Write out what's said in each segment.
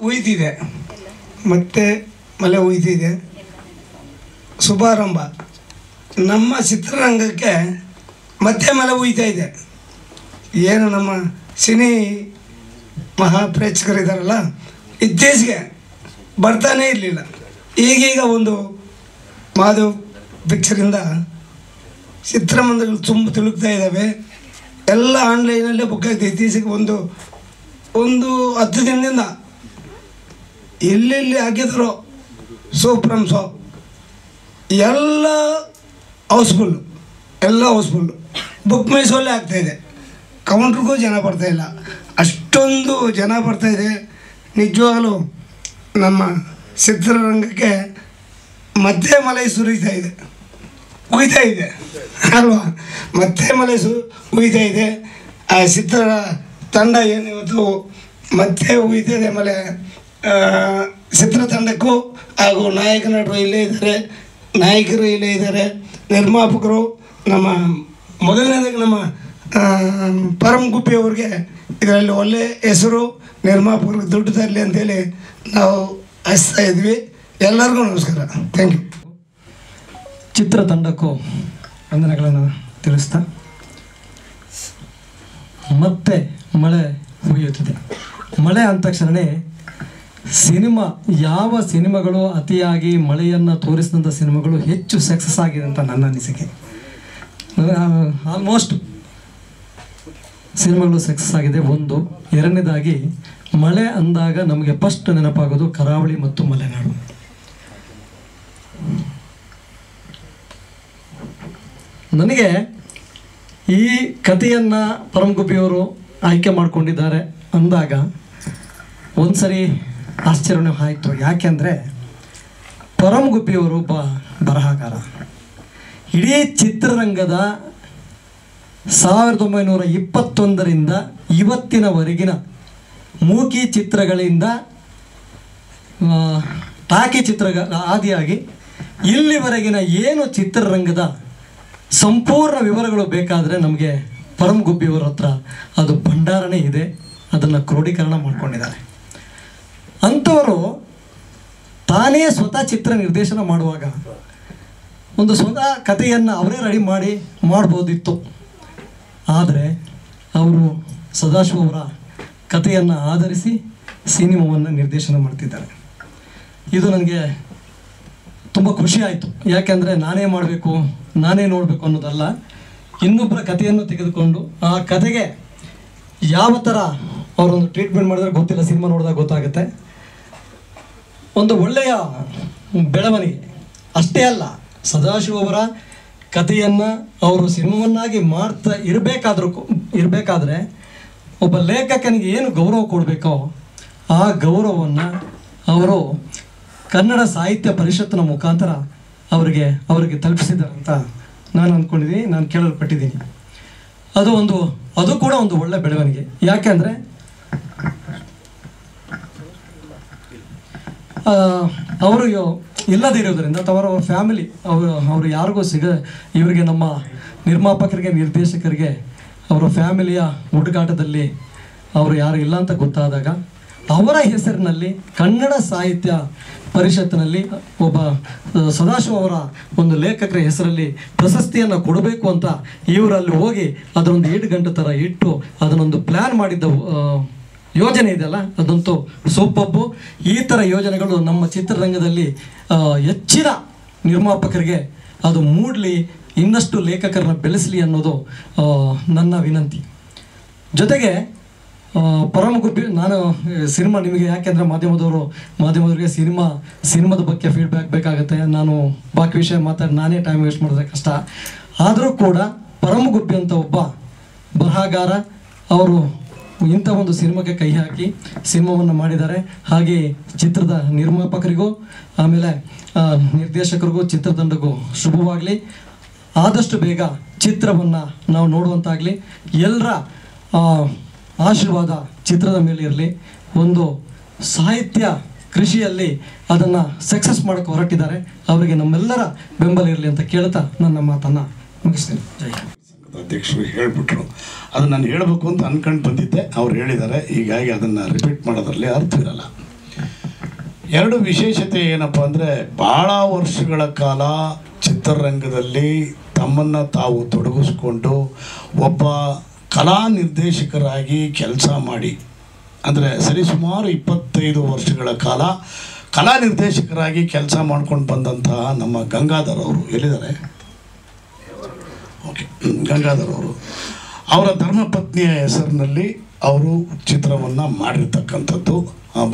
ಉಯ್ದಿದೆ, ಮತ್ತೆ ಮಳೆ ಉಯ್ದಿದೆ. ಶುಭಾರಂಭ. ನಮ್ಮ ಚಿತ್ರರಂಗಕ್ಕೆ ಮತ್ತೆ ಮಳೆ ಉಯ್ತಾ ಇದೆ. ಏನು ನಮ್ಮ ಸಿನಿ ಮಹಾಪ್ರೇಕ್ಷಕರಿದ್ದಾರಲ್ಲ, ಇತ್ತೀಚೆಗೆ ಬರ್ತಾನೇ ಇರಲಿಲ್ಲ. ಈಗೀಗ ಒಂದು ಮಾಧವ್ ಪಿಕ್ಚರಿಂದ ಚಿತ್ರಮಂದಿರಗಳು ತುಂಬ ತಿಳುಕ್ತಾ ಇದ್ದಾವೆ. ಎಲ್ಲ ಆನ್ಲೈನಲ್ಲೇ ಬುಕ್ ಆಗ್ತದೆ. ಇತ್ತೀಚೆಗೆ ಒಂದು 10 ದಿನದಿಂದ ಎಲ್ಲೆಲ್ಲಿ ಹಾಕಿದ್ರು ಸೂಪ್ರಮ್ ಶೋ ಎಲ್ಲ ಹೌಸ್ಫುಲ್ಲು, ಬುಕ್ ಮೈ ಶೋಲ್ಲೇ ಆಗ್ತಾಯಿದೆ. ಕೌಂಟ್ರಿಗೂ ಜನ ಬರ್ತಾಯಿಲ್ಲ, ಅಷ್ಟೊಂದು ಜನ ಬರ್ತಾಯಿದೆ. ನಿಜವಾಗಲೂ ನಮ್ಮ ಚಿತ್ರರಂಗಕ್ಕೆ ಮತ್ತೆ ಮಳೆ ಸುರಿತಾ ಇದೆ, ಉಯ್ತಾ ಇದೆ ಅಲ್ವಾ? ಮತ್ತೆ ಮಳೆ ಉಯ್ತಾ ಇದೆ. ಆ ಚಿತ್ರ ತಂಡ ಏನು ಇವತ್ತು ಮತ್ತೆ ಉಯ್ತಾ ಇದೆ ಮಳೆ. ಚಿತ್ರತಂಡಕ್ಕೂ ಹಾಗೂ ನಾಯಕ ನಟರು ಇಲ್ಲೇ ಇದ್ದಾರೆ, ನಾಯಕರು ಇಲ್ಲೇ ಇದ್ದಾರೆ, ನಿರ್ಮಾಪಕರು. ನಮ್ಮ ಮೊದಲನೇದಾಗಿ ನಮ್ಮ ಪರಮ್ ಗುಬ್ಬಿ ಅವ್ರಿಗೆ ಇದರಲ್ಲಿ ಒಳ್ಳೆಯ ಹೆಸರು, ನಿರ್ಮಾಪಕರಿಗೆ ದುಡ್ಡು ತರಲಿ ಅಂತೇಳಿ ನಾವು ಹಚ್ತಾ ಇದ್ವಿ. ಎಲ್ಲರಿಗೂ ನಮಸ್ಕಾರ, ಥ್ಯಾಂಕ್ ಯು. ಚಿತ್ರತಂಡಕ್ಕೂ ವಂದನೆಗಳನ್ನು ತಿಳಿಸ್ತಾ, ಮತ್ತೆ ಮಳೆ ಮುಗಿಯುತ್ತದೆ. ಮಳೆ ಅಂದ ತಕ್ಷಣ ಸಿನಿಮಾ, ಯಾವ ಸಿನಿಮಾಗಳು ಅತಿಯಾಗಿ ಮಳೆಯನ್ನು ತೋರಿಸಿದಂಥ ಸಿನಿಮಾಗಳು ಹೆಚ್ಚು ಸಕ್ಸಸ್ ಆಗಿದೆ ಅಂತ ನನ್ನ ಅನಿಸಿಕೆ. ಆಲ್ಮೋಸ್ಟ್ ಸಿನಿಮಾಗಳು ಸಕ್ಸಸ್ ಆಗಿದೆ. ಒಂದು. ಎರಡನೇದಾಗಿ ಮಳೆ ಅಂದಾಗ ನಮಗೆ ಫಸ್ಟ್ ನೆನಪಾಗೋದು ಕರಾವಳಿ ಮತ್ತು ಮಲೆನಾಡು. ನನಗೆ ಈ ಕಥೆಯನ್ನು ಪರಮ್ ಗುಬ್ಬಿಯವರು ಆಯ್ಕೆ ಮಾಡಿಕೊಂಡಿದ್ದಾರೆ ಅಂದಾಗ ಒಂದ್ಸರಿ ಆಶ್ಚರ್ಯನೂ ಆಯಿತು. ಯಾಕೆಂದರೆ ಪರಮ್ ಗುಬ್ಬಿಯವರು ಒಬ್ಬ ಬರಹಗಾರ. ಇಡೀ ಚಿತ್ರರಂಗದ 1921ರಿಂದ ಇವತ್ತಿನವರೆಗಿನ ಮೂಕಿ ಚಿತ್ರಗಳಿಂದ ಟಾಕಿ ಚಿತ್ರ ಆದಿಯಾಗಿ ಇಲ್ಲಿವರೆಗಿನ ಏನು ಚಿತ್ರರಂಗದ ಸಂಪೂರ್ಣ ವಿವರಗಳು ಬೇಕಾದರೆ ನಮಗೆ ಪರಮ್ ಗುಬ್ಬಿಯವರ ಹತ್ರ ಅದು ಭಂಡಾರನೇ ಇದೆ. ಅದನ್ನು ಕ್ರೋಢೀಕರಣ ಮಾಡ್ಕೊಂಡಿದ್ದಾರೆ. ಅಂಥವರು ತಾನೇ ಸ್ವತಃ ಚಿತ್ರ ನಿರ್ದೇಶನ ಮಾಡುವಾಗ ಒಂದು ಸ್ವತಃ ಕಥೆಯನ್ನು ಅವರೇ ರೆಡಿ ಮಾಡ್ಬೋದಿತ್ತು. ಆದರೆ ಅವರು ಸದಾಶಿವ ಅವರ ಕಥೆಯನ್ನು ಆಧರಿಸಿ ಸಿನಿಮಾವನ್ನು ನಿರ್ದೇಶನ ಮಾಡ್ತಿದ್ದಾರೆ. ಇದು ನನಗೆ ತುಂಬ ಖುಷಿ ಆಯಿತು. ಯಾಕೆಂದರೆ ನಾನೇ ಮಾಡಬೇಕು, ನಾನೇ ನೋಡಬೇಕು ಅನ್ನೋದಲ್ಲ, ಇನ್ನೊಬ್ಬರ ಕಥೆಯನ್ನು ತೆಗೆದುಕೊಂಡು ಆ ಕಥೆಗೆ ಯಾವ ಥರ ಅವರೊಂದು ಟ್ರೀಟ್ಮೆಂಟ್ ಮಾಡಿದ್ರೆ ಗೊತ್ತಿಲ್ಲ, ಸಿನಿಮಾ ನೋಡಿದಾಗ ಗೊತ್ತಾಗುತ್ತೆ. ಒಂದು ಒಳ್ಳೆಯ ಬೆಳವಣಿಗೆ. ಅಷ್ಟೇ ಅಲ್ಲ, ಸದಾಶಿವ ಅವರ ಕಥೆಯನ್ನು ಅವರು ಸಿನಿಮಾವನ್ನಾಗಿ ಮಾಡ್ತಾ ಇರಬೇಕಾದ್ರೆ ಒಬ್ಬ ಲೇಖಕನಿಗೆ ಏನು ಗೌರವ ಕೊಡಬೇಕೋ ಆ ಗೌರವವನ್ನು ಅವರು ಕನ್ನಡ ಸಾಹಿತ್ಯ ಪರಿಷತ್ತಿನ ಮುಖಾಂತರ ಅವರಿಗೆ ತಲುಪಿಸಿದ್ದಾರೆ ಅಂತ ನಾನು ಅಂದ್ಕೊಂಡಿದ್ದೀನಿ, ನಾನು ಕೇಳಲ್ಪಟ್ಟಿದ್ದೀನಿ. ಅದು ಕೂಡ ಒಂದು ಒಳ್ಳೆ ಬೆಳವಣಿಗೆ. ಯಾಕೆಂದರೆ ಅವರು ಇಲ್ಲದಿರೋದರಿಂದ ಅಥವಾ ಅವರ ಫ್ಯಾಮಿಲಿ ಅವರು ಯಾರಿಗೂ ಇವರಿಗೆ ನಮ್ಮ ನಿರ್ಮಾಪಕರಿಗೆ, ನಿರ್ದೇಶಕರಿಗೆ ಅವರ ಫ್ಯಾಮಿಲಿಯ ಹುಡುಕಾಟದಲ್ಲಿ ಅವರು ಯಾರು ಇಲ್ಲ ಅಂತ ಗೊತ್ತಾದಾಗ ಅವರ ಹೆಸರಿನಲ್ಲಿ ಕನ್ನಡ ಸಾಹಿತ್ಯ ಪರಿಷತ್ತಿನಲ್ಲಿ ಒಬ್ಬ ಸದಾಶಿವ ಅವರ ಒಂದು ಲೇಖಕರ ಹೆಸರಲ್ಲಿ ಪ್ರಶಸ್ತಿಯನ್ನು ಕೊಡಬೇಕು ಅಂತ ಇವರಲ್ಲಿ ಹೋಗಿ ಅದರೊಂದು 8 ಗಂಟೆ ಥರ ಇಟ್ಟು ಅದನ್ನೊಂದು ಪ್ಲ್ಯಾನ್ ಮಾಡಿದ್ದ ಯೋಜನೆ ಇದೆಯಲ್ಲ, ಅದಂತೂ ಸೂಪರ್ಬು. ಈ ಥರ ಯೋಜನೆಗಳು ನಮ್ಮ ಚಿತ್ರರಂಗದಲ್ಲಿ ಹೆಚ್ಚಿನ ನಿರ್ಮಾಪಕರಿಗೆ ಅದು ಮೂಡಲಿ, ಇನ್ನಷ್ಟು ಲೇಖಕರನ್ನ ಬೆಳೆಸಲಿ ಅನ್ನೋದು ನನ್ನ ವಿನಂತಿ. ಜೊತೆಗೆ ಪರಮ್ ಗುಬ್ಬಿ, ನಾನು ಸಿನಿಮಾ ನಿಮಗೆ ಯಾಕೆಂದರೆ ಮಾಧ್ಯಮದವರಿಗೆ ಸಿನಿಮಾದ ಬಗ್ಗೆ ಫೀಡ್ಬ್ಯಾಕ್ ಬೇಕಾಗುತ್ತೆ. ನಾನು ಬಾಕಿ ವಿಷಯ ಮಾತಾಡಿ ನಾನೇ ಟೈಮ್ ವೇಸ್ಟ್ ಮಾಡಿದ್ರೆ ಕಷ್ಟ. ಆದರೂ ಕೂಡ ಪರಮ್ ಗುಬ್ಬಿ ಅಂತ ಒಬ್ಬ ಬರಹಗಾರ, ಅವರು ಇಂಥ ಒಂದು ಸಿನಿಮಾಗೆ ಕೈ ಹಾಕಿ ಸಿನಿಮಾವನ್ನು ಮಾಡಿದ್ದಾರೆ. ಹಾಗೆ ಚಿತ್ರದ ನಿರ್ಮಾಪಕರಿಗೂ ಆಮೇಲೆ ನಿರ್ದೇಶಕರಿಗೂ ಚಿತ್ರತಂಡಕ್ಕೂ ಶುಭವಾಗಲಿ. ಆದಷ್ಟು ಬೇಗ ಚಿತ್ರವನ್ನು ನಾವು ನೋಡುವಂತಾಗಲಿ. ಎಲ್ಲರ ಆಶೀರ್ವಾದ ಚಿತ್ರದ ಮೇಲೆ ಇರಲಿ. ಒಂದು ಸಾಹಿತ್ಯ ಕೃಷಿಯಲ್ಲಿ ಅದನ್ನು ಸಕ್ಸಸ್ ಮಾಡೋಕ್ಕೆ ಹೊರಟಿದ್ದಾರೆ, ಅವರಿಗೆ ನಮ್ಮೆಲ್ಲರ ಬೆಂಬಲ ಇರಲಿ ಅಂತ ಕೇಳ್ತಾ ನನ್ನ ಮಾತನ್ನು ಮುಗಿಸ್ತೇನೆ. ಜೈ ಹಿಂದ್. ಅಧ್ಯಕ್ಷರು ಹೇಳಿಬಿಟ್ರು, ಅದು ನಾನು ಹೇಳಬೇಕು ಅಂತ ಅಂದ್ಕೊಂಡು ಬಂದಿದ್ದೆ. ಅವ್ರು ಹೇಳಿದ್ದಾರೆ, ಹೀಗಾಗಿ ಅದನ್ನು ರಿಪೀಟ್ ಮಾಡೋದ್ರಲ್ಲಿ ಅರ್ಥವಿರಲ್ಲ. ಎರಡು ವಿಶೇಷತೆ ಏನಪ್ಪ ಅಂದರೆ ಭಾಳ ವರ್ಷಗಳ ಕಾಲ ಚಿತ್ರರಂಗದಲ್ಲಿ ತಮ್ಮನ್ನು ತಾವು ತೊಡಗಿಸ್ಕೊಂಡು ಒಬ್ಬ ಕಲಾ ನಿರ್ದೇಶಕರಾಗಿ ಕೆಲಸ ಮಾಡಿ, ಅಂದರೆ ಸರಿಸುಮಾರು 25 ವರ್ಷಗಳ ಕಾಲ ಕಲಾ ನಿರ್ದೇಶಕರಾಗಿ ಕೆಲಸ ಮಾಡ್ಕೊಂಡು ಬಂದಂತಹ ನಮ್ಮ ಗಂಗಾಧರ್ ಅವರು ಎಲ್ಲಿದ್ದಾರೆ? ಓಕೆ, ಗಂಗಾಧರ್ ಅವರು ಅವರ ಧರ್ಮಪತ್ನಿಯ ಹೆಸರಿನಲ್ಲಿ ಅವರು ಚಿತ್ರವನ್ನು ಮಾಡಿರ್ತಕ್ಕಂಥದ್ದು.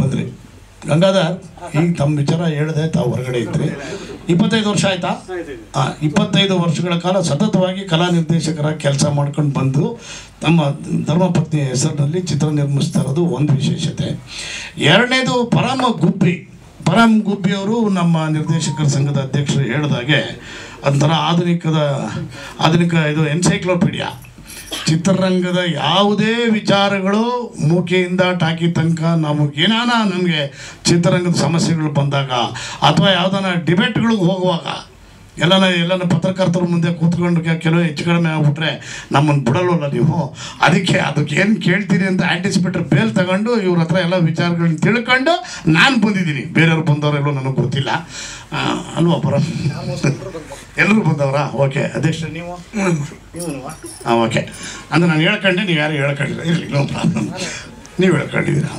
ಬಂದ್ರಿ ಗಂಗಾಧರ್, ಈಗ ತಮ್ಮ ವಿಚಾರ ಹೇಳಿದೆ, ತಾವು ಹೊರಗಡೆ ಇದ್ರಿ. 25 ವರ್ಷ ಆಯಿತಾ? 25 ವರ್ಷಗಳ ಕಾಲ ಸತತವಾಗಿ ಕಲಾ ನಿರ್ದೇಶಕರಾಗಿ ಕೆಲಸ ಮಾಡ್ಕೊಂಡು ಬಂದು ತಮ್ಮ ಧರ್ಮಪತ್ನಿಯ ಹೆಸರಿನಲ್ಲಿ ಚಿತ್ರ ನಿರ್ಮಿಸ್ತಾ ಇರೋದು ಒಂದು ವಿಶೇಷತೆ. ಎರಡನೇದು ಪರಮ ಗುಬ್ಬಿಯವರು ನಮ್ಮ ನಿರ್ದೇಶಕರ ಸಂಘದ ಅಧ್ಯಕ್ಷರು ಹೇಳಿದಾಗೆ ಒಂಥರ ಆಧುನಿಕ ಇದು ಎನ್ಸೈಕ್ಲೋಪೀಡಿಯಾ. ಚಿತ್ರರಂಗದ ಯಾವುದೇ ವಿಚಾರಗಳು ಮೂಕೆಯಿಂದ ಟಾಕಿ ತನಕ ನಮಗೆ ಚಿತ್ರರಂಗದ ಸಮಸ್ಯೆಗಳು ಬಂದಾಗ ಅಥವಾ ಯಾವುದನ್ನ ಡಿಬೇಟ್ಗಳಿಗೆ ಹೋಗುವಾಗ ಎಲ್ಲನ ಪತ್ರಕರ್ತರ ಮುಂದೆ ಕೂತ್ಕೊಂಡು ಕೆಲವು ಹೆಚ್ಚು ಕಡಿಮೆ ಆಗ್ಬಿಟ್ರೆ ನಮ್ಮನ್ನು ಬಿಡಲ್ವಲ್ಲ ನೀವು, ಅದಕ್ಕೆ ಏನು ಕೇಳ್ತೀರಿ ಅಂತ ಆ್ಯಂಟಿಸಿಪೇಟರ್ ಬೇಲ್ ತಗೊಂಡು ಇವ್ರ ಹತ್ರ ಎಲ್ಲ ವಿಚಾರಗಳನ್ನ ತಿಳ್ಕೊಂಡು ನಾನು ಬಂದಿದ್ದೀನಿ. ಬೇರೆಯವ್ರು ಬಂದವರೆಲ್ಲೋ ನನಗೆ ಗೊತ್ತಿಲ್ಲ ಅಲ್ವಾ? ಎಲ್ಲರೂ ಬಂದವರಾ? ಓಕೆ ಅಧ್ಯಕ್ಷ, ನೀವು ಓಕೆ ಅಂದರೆ ನಾನು ಹೇಳ್ಕೊಂಡೆ, ನೀವು ಯಾರು ಹೇಳ್ಕೊಂಡಿಲ್ಲ, ಇರಲಿ, ನೋ ಪ್ರಾಬ್ಲಮ್, ನೀವು ಹೇಳ್ಕೊಂಡಿದ್ದೀರಾ.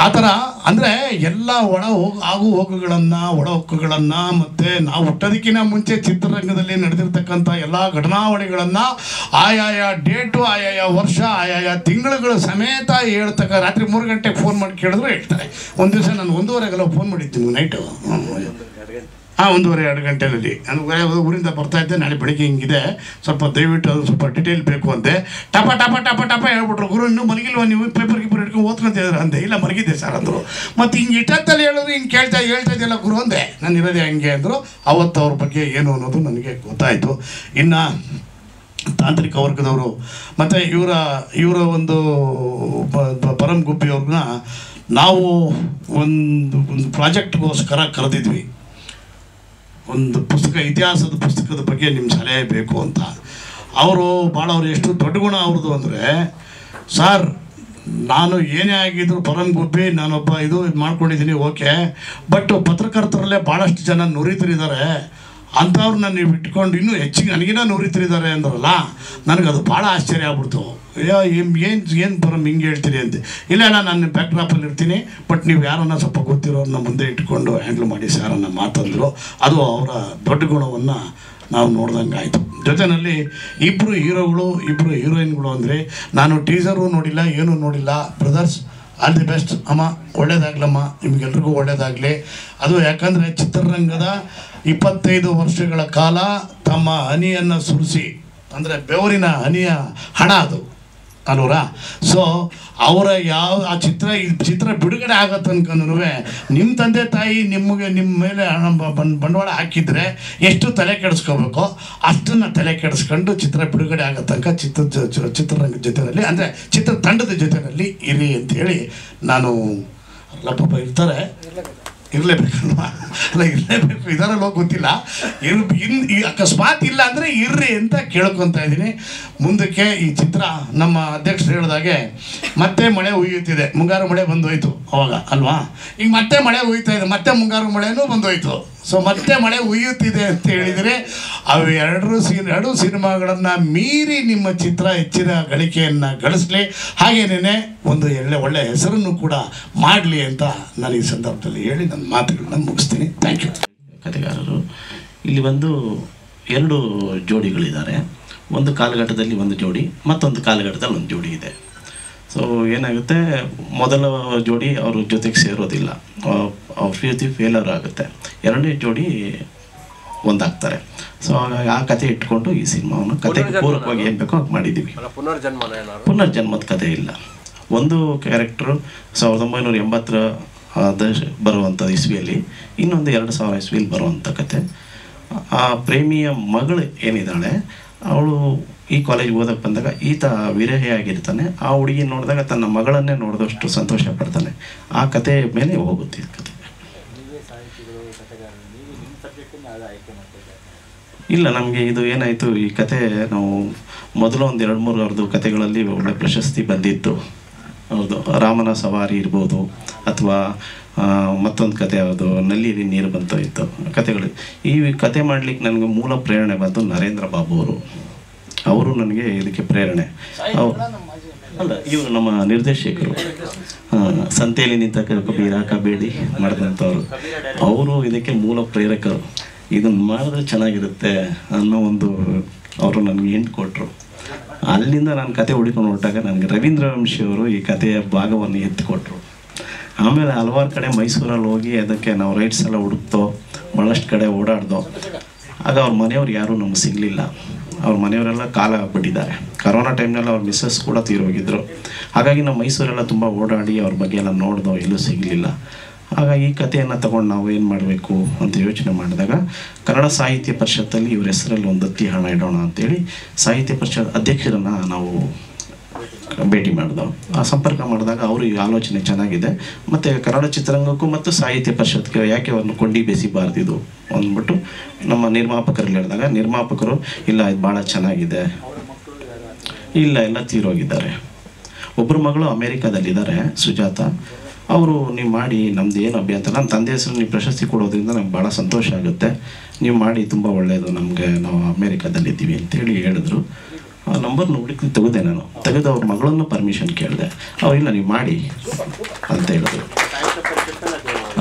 ಆ ಥರ ಅಂದರೆ ಎಲ್ಲ ಹೋಗುಗಳನ್ನು ಒಳ ಹೊಕ್ಕುಗಳನ್ನು ಮತ್ತು ನಾವು ಹುಟ್ಟೋದಕ್ಕಿಂತ ಮುಂಚೆ ಚಿತ್ರರಂಗದಲ್ಲಿ ನಡೆದಿರ್ತಕ್ಕಂಥ ಎಲ್ಲ ಘಟನಾವಳಿಗಳನ್ನು ಆಯಾಯ ಡೇಟು, ಆಯಾಯ ವರ್ಷ, ಆಯಾಯ ತಿಂಗಳುಗಳ ಸಮೇತ ಹೇಳ್ತಕ್ಕ ರಾತ್ರಿ 3 ಗಂಟೆಗೆ ಫೋನ್ ಮಾಡಿ ಕೇಳಿದ್ರು ಹೇಳ್ತಾರೆ. ಒಂದು ದಿವಸ ನಾನು 1:30 ಫೋನ್ ಮಾಡಿದ್ದೀನಿ ನೈಟು, 1:30-2 ಗಂಟೆಯಲ್ಲಿ. ನಾನು ಊರಿಂದ ಬರ್ತಾಯಿದ್ದೆ, ನಾಳೆ ಬೆಳಿಗ್ಗೆ ಹಿಂಗಿದೆ, ಸ್ವಲ್ಪ ದಯವಿಟ್ಟು ಅದು ಸ್ವಲ್ಪ ಡಿಟೇಲ್ ಬೇಕು ಅಂದೆ. ಟಪ ಹೇಳ್ಬಿಟ್ರು, ಗುರು ಇನ್ನೂ ಮಲಗಿಲ್ವ ನೀವು, ಪೇಪರ್ ಇಟ್ಕೊಂಡು ಓದ್ಕೊಂತಿದ್ರು ಅಂದೆ. ಇಲ್ಲ ಮಲಗಿದ್ದೆ ಸರ್ ಅಂದರು. ಮತ್ತು ಹಿಂಗೆ ಇಟ್ಟತ್ತಲ್ಲಿ ಹೇಳಿದ್ರು, ಹಿಂಗೆ ಹೇಳ್ತಾ ಇದೆಯಲ್ಲ ಗುರು ಅಂದೆ. ನಾನು ಇರೋದೇ ಹಂಗೆ ಅಂದರು. ಅವತ್ತು ಅವ್ರ ಬಗ್ಗೆ ಏನು ಅನ್ನೋದು ನನಗೆ ಗೊತ್ತಾಯಿತು. ಇನ್ನು ತಾಂತ್ರಿಕ ವರ್ಗದವರು ಮತ್ತು ಇವರ ಒಂದು ಪರಂ ಗುಬ್ಬಿಯವ್ರನ್ನ ನಾವು ಒಂದು ಪ್ರಾಜೆಕ್ಟ್ಗೋಸ್ಕರ ಕರೆದಿದ್ವಿ. ಒಂದು ಇತಿಹಾಸದ ಪುಸ್ತಕದ ಬಗ್ಗೆ ನಿಮ್ಮ ಸಲಹೆ ಬೇಕು ಅಂತ. ಅವರು ಎಷ್ಟು ದೊಡ್ಡ ಗುಣ ಅವ್ರದ್ದು ಅಂದರೆ, ಸರ್ ನಾನು ಏನೇ ಆಗಿದ್ರು ಪರಂ ಗುಬ್ಬಿ ನಾನೊಬ್ಬ ಇದು ಮಾಡ್ಕೊಂಡಿದ್ದೀನಿ, ಓಕೆ, ಬಟ್ ಪತ್ರಕರ್ತರಲ್ಲೇ ಭಾಳಷ್ಟು ಜನ ನುರಿತರಿದ್ದಾರೆ, ಅಂಥವ್ರನ್ನ ನೀವು ಇಟ್ಕೊಂಡು ಇನ್ನೂ ಹೆಚ್ಚಿಗೆ ನನಗಿನ್ನ ನುರಿತರಿದ್ದಾರೆ ಅಂದ್ರಲ್ಲ, ನನಗದು ಭಾಳ ಆಶ್ಚರ್ಯ ಆಗ್ಬಿಡ್ತು. ಏನು ಪರಂ ಹಿಂಗೆ ಹೇಳ್ತೀರಿ ಅಂತೆ. ಇಲ್ಲ ನಾನು ಬ್ಯಾಕ್ ಡ್ರಾಪಲ್ಲಿ ಇರ್ತೀನಿ, ಬಟ್ ನೀವು ಯಾರನ್ನ ಸ್ವಲ್ಪ ಗೊತ್ತಿರೋರನ್ನ ಮುಂದೆ ಇಟ್ಕೊಂಡು ಹ್ಯಾಂಡ್ಲ್ ಮಾಡಿ ಸರ್ ಅನ್ನೋ ಮಾತಂದರು. ಅದು ಅವರ ದೊಡ್ಡ ಗುಣವನ್ನು ನಾವು ನೋಡ್ದಂಗೆ ಆಯಿತು. ಜೊತೆಯಲ್ಲಿ ಇಬ್ಬರು ಹೀರೋಯಿನ್ಗಳು ಅಂದರೆ, ನಾನು ಟೀಸರು ನೋಡಿಲ್ಲ, ಏನೂ ನೋಡಿಲ್ಲ. ಬ್ರದರ್ಸ್, ಆಲ್ ದಿ ಬೆಸ್ಟ್ ಅಮ್ಮ, ಒಳ್ಳೇದಾಗ್ಲಮ್ಮ, ನಿಮಗೆಲ್ರಿಗೂ ಒಳ್ಳೇದಾಗಲಿ. ಅದು ಯಾಕಂದರೆ ಚಿತ್ರರಂಗದ 25 ವರ್ಷಗಳ ಕಾಲ ತಮ್ಮ ಹನಿಯನ್ನು ಸುರಿಸಿ, ಅಂದರೆ ಬೆವರಿನ ಹನಿಯ ಹಣ ಅದು ಅಲ್ವರಾ. ಸೊ ಅವರ ಆ ಚಿತ್ರ ಬಿಡುಗಡೆ ಆಗೋ ತನಕನೂ ನಿಮ್ಮ ತಂದೆ ತಾಯಿ ನಿಮ್ಮ ಮೇಲೆ ಬಂಡವಾಳ ಹಾಕಿದರೆ ಎಷ್ಟು ತಲೆ ಕೆಡಿಸ್ಕೋಬೇಕೋ ಅಷ್ಟನ್ನು ತಲೆ ಕೆಡಿಸ್ಕೊಂಡು ಚಿತ್ರ ಬಿಡುಗಡೆ ಆಗೋ ತನಕ ಚಿತ್ರರಂಗದ ಜೊತೆಯಲ್ಲಿ, ಅಂದರೆ ಚಿತ್ರತಂಡದ ಜೊತೆಯಲ್ಲಿ ಇರಿ ಅಂಥೇಳಿ ನಾನು, ಅಲ್ಲಪ್ಪ ಇರ್ತಾರೆ, ಇರಲೇಬೇಕಲ್ವಾ? ಅಲ್ಲ, ಇರಲೇಬೇಕು, ಇದರಲ್ಲೋ ಗೊತ್ತಿಲ್ಲ. ಅಕಸ್ಮಾತ್ ಇಲ್ಲ ಅಂದರೆ ಇರ್ರಿ ಅಂತ ಕೇಳ್ಕೊತಾ ಇದ್ದೀನಿ. ಮುಂದಕ್ಕೆ ಈ ಚಿತ್ರ ನಮ್ಮ ಅಧ್ಯಕ್ಷರು ಹೇಳಿದಾಗೆ ಮತ್ತೆ ಮಳೆ ಹುಯ್ಯುತ್ತಿದೆ, ಮುಂಗಾರು ಮಳೆ ಬಂದೋಯ್ತು ಅವಾಗ ಅಲ್ವಾ, ಈಗ ಮತ್ತೆ ಮಳೆ ಹುಯ್ತಾ ಇದೆ, ಮತ್ತೆ ಮುಂಗಾರು ಮಳೆನೂ ಬಂದೋಯ್ತು. ಸೊ ಮತ್ತೆ ಮಳೆ ಹುಯ್ಯುತ್ತಿದೆ ಅಂತ ಹೇಳಿದರೆ ಅವು ಎರಡು ಸಿನಿಮಾಗಳನ್ನು ಮೀರಿ ನಿಮ್ಮ ಚಿತ್ರ ಹೆಚ್ಚಿನ ಗಳಿಕೆಯನ್ನು ಗಳಿಸಲಿ, ಹಾಗೇನೇ ಒಂದು ಒಳ್ಳೆಯ ಹೆಸರನ್ನು ಕೂಡ ಮಾಡಲಿ ಅಂತ ನಾನು ಈ ಸಂದರ್ಭದಲ್ಲಿ ಹೇಳಿ ನನ್ನ ಮಾತುಗಳನ್ನ ಮುಗಿಸ್ತೀನಿ. Thank you. ಕಥೆಗಾರರು ಇಲ್ಲಿ ಬಂದು 2 ಜೋಡಿಗಳಿದ್ದಾರೆ. ಒಂದು ಕಾಲಘಟ್ಟದಲ್ಲಿ ಒಂದು ಜೋಡಿ, ಮತ್ತೊಂದು ಕಾಲಘಟ್ಟದಲ್ಲಿ ಒಂದು ಜೋಡಿ ಇದೆ. ಸೊ ಏನಾಗುತ್ತೆ, ಮೊದಲ ಜೋಡಿ ಅವ್ರ ಜೊತೆಗೆ ಸೇರೋದಿಲ್ಲ, ಅವ್ರ ಪ್ರೀತಿ ಫೇಲರ್ ಆಗುತ್ತೆ. 2ನೇ ಜೋಡಿ ಒಂದಾಗ್ತಾರೆ. ಸೊ ಆ ಕತೆ ಇಟ್ಕೊಂಡು ಈ ಸಿನಿಮಾವನ್ನು ಕತೆಗೆ ಪೂರಕವಾಗಿ ಏನು ಬೇಕೋ ಹಾಗೆ ಮಾಡಿದ್ದೀವಿ. ಪುನರ್ಜನ್ಮದ ಕತೆ ಇಲ್ಲ. ಒಂದು ಕ್ಯಾರೆಕ್ಟ್ರು 1980 ಬರುವಂಥ ಇಸ್ವಿಯಲ್ಲಿ, ಇನ್ನೊಂದು 2000 ಇಸ್ವಿಯಲ್ಲಿ ಬರುವಂಥ ಕತೆ. ಆ ಪ್ರೇಮಿಯ ಮಗಳು ಏನಿದ್ದಾಳೆ, ಅವಳು ಈ ಕಾಲೇಜ್ಗೆ ಓದಕ್ಕೆ ಬಂದಾಗ ಈತ ವಿರಹಿಯಾಗಿರ್ತಾನೆ. ಆ ಹುಡುಗಿ ನೋಡಿದಾಗ ತನ್ನ ಮಗಳನ್ನೇ ನೋಡಿದಷ್ಟು ಸಂತೋಷ ಪಡ್ತಾನೆ. ಆ ಕತೆ ಮೇಲೆ ಹೋಗುತ್ತೆ ಈ ಕತೆ. ಇಲ್ಲ, ನಮಗೆ ಇದು ಏನಾಯಿತು, ಈ ಕತೆ ನಾವು ಮೊದಲು ಒಂದು 2-3 ಅವ್ರದ್ದು ಕತೆಗಳಲ್ಲಿ ಒಳ್ಳೆ ಪ್ರಶಸ್ತಿ ಬಂದಿತ್ತು. ಹೌದು, ರಾಮನ ಸವಾರಿ ಇರ್ಬೋದು, ಅಥವಾ ಮತ್ತೊಂದು ಕತೆ ಯಾವುದು ನಲ್ಲಿ ನೀರು ಬಂತು ಇತ್ತು ಕತೆಗಳು. ಈ ಕತೆ ಮಾಡಲಿಕ್ಕೆ ನನಗೆ ಮೂಲ ಪ್ರೇರಣೆ ಬಂತು ನರೇಂದ್ರ ಬಾಬು ಅವರು ನನಗೆ ಇದಕ್ಕೆ ಪ್ರೇರಣೆ. ಅಲ್ಲ, ಇವರು ನಮ್ಮ ನಿರ್ದೇಶಕರು, ಸಂತೆಯಲ್ಲಿ ನಿಂತ ಕಬೀರ ಕಬೇಡಿ ಮಾಡಿದಂಥವ್ರು, ಅವರು ಇದಕ್ಕೆ ಮೂಲ ಪ್ರೇರಕರು. ಇದನ್ನು ಮಾಡಿದ್ರೆ ಚೆನ್ನಾಗಿರುತ್ತೆ ಅನ್ನೋ ಒಂದು ಅವರು ನನಗೆ ಹಿಂಟ್ ಕೊಟ್ಟರು. ಅಲ್ಲಿಂದ ನಾನು ಕತೆ ಹುಡುಕೊಂಡು ಹೊರಟಾಗ ನನಗೆ ರವೀಂದ್ರ ವಂಶಿಯವರು ಈ ಕಥೆಯ ಭಾಗವನ್ನು ಎತ್ತಿಕೊಟ್ರು. ಆಮೇಲೆ ಹಲವಾರು ಕಡೆ ಮೈಸೂರಲ್ಲಿ ಹೋಗಿ ಅದಕ್ಕೆ ನಾವು ರೈಟ್ಸ್ ಎಲ್ಲ ಹುಡುಕ್ತೋ, ಭಾಳಷ್ಟು ಕಡೆ ಓಡಾಡ್ದೋ. ಆಗ ಅವ್ರ ಮನೆಯವ್ರು ಯಾರೂ ನಮ್ಗೆ ಸಿಗಲಿಲ್ಲ. ಅವ್ರ ಮನೆಯವರೆಲ್ಲ ಕಾಲ ಆಗ್ಬಿಟ್ಟಿದ್ದಾರೆ. ಕರೋನಾ ಟೈಮ್ನಲ್ಲಿ ಅವ್ರ ಮಿಸ್ಸಸ್ ಕೂಡ ತೀರೋಗಿದ್ದರು. ಹಾಗಾಗಿ ನಾವು ಮೈಸೂರೆಲ್ಲ ತುಂಬ ಓಡಾಡಿ ಅವ್ರ ಬಗ್ಗೆ ಎಲ್ಲ ನೋಡ್ದೋ, ಎಲ್ಲೂ ಸಿಗಲಿಲ್ಲ. ಆಗ ಈ ಕಥೆಯನ್ನು ತಗೊಂಡು ನಾವು ಏನು ಮಾಡಬೇಕು ಅಂತ ಯೋಚನೆ ಮಾಡಿದಾಗ ಕನ್ನಡ ಸಾಹಿತ್ಯ ಪರಿಷತ್ತಲ್ಲಿ ಇವ್ರ ಹೆಸರಲ್ಲಿ ಒಂದು ದತ್ತಿ ಹಣ ಇಡೋಣ ಅಂತೇಳಿ ಸಾಹಿತ್ಯ ಪರಿಷತ್ ಅಧ್ಯಕ್ಷರನ್ನು ನಾವು ಭೇಟಿ ಮಾಡಿದೆವು. ಆ ಸಂಪರ್ಕ ಮಾಡಿದಾಗ ಅವರು ಈ ಆಲೋಚನೆ ಚೆನ್ನಾಗಿದೆ, ಮತ್ತು ಕನ್ನಡ ಚಿತ್ರರಂಗಕ್ಕೂ ಮತ್ತು ಸಾಹಿತ್ಯ ಪರಿಷತ್ಗೆ ಯಾಕೆ ಅವ್ರನ್ನ ಕೊಂಡಿ ಬೇಸಿಬಾರ್ದಿದು ಅಂದ್ಬಿಟ್ಟು ನಮ್ಮ ನಿರ್ಮಾಪಕರಲ್ಲಿ ಹೇಳಿದಾಗ ನಿರ್ಮಾಪಕರು ಇಲ್ಲ ಇದು ಭಾಳ ಚೆನ್ನಾಗಿದೆ, ಇಲ್ಲ ಎಲ್ಲ ತೀರೋಗಿದ್ದಾರೆ. ಒಬ್ಬರು ಮಗಳು ಅಮೇರಿಕಾದಲ್ಲಿದ್ದಾರೆ, ಸುಜಾತ. ಅವರು ನೀವು ಮಾಡಿ, ನಮ್ದು ಏನು ಅಭ್ಯಂತರ, ನಮ್ಮ ತಂದೆ ಹೆಸರು ನೀವು ಪ್ರಶಸ್ತಿ ಕೊಡೋದ್ರಿಂದ ನಮ್ಗೆ ಭಾಳ ಸಂತೋಷ ಆಗುತ್ತೆ, ನೀವು ಮಾಡಿ ತುಂಬ ಒಳ್ಳೆಯದು ನಮಗೆ, ನಾವು ಅಮೇರಿಕಾದಲ್ಲಿದ್ದೀವಿ ಅಂತೇಳಿ ಹೇಳಿದ್ರು. ಆ ನಂಬರ್ನ ಹುಡುಕಿ ತೆಗೆದೆ. ನಾನು ತೆಗೆದು ಅವ್ರ ಮಗಳನ್ನು ಪರ್ಮಿಷನ್ ಕೇಳಿದೆ. ಅವರಿಲ್ಲ ನೀವು ಮಾಡಿ ಅಂತ ಹೇಳಿದ್ರು.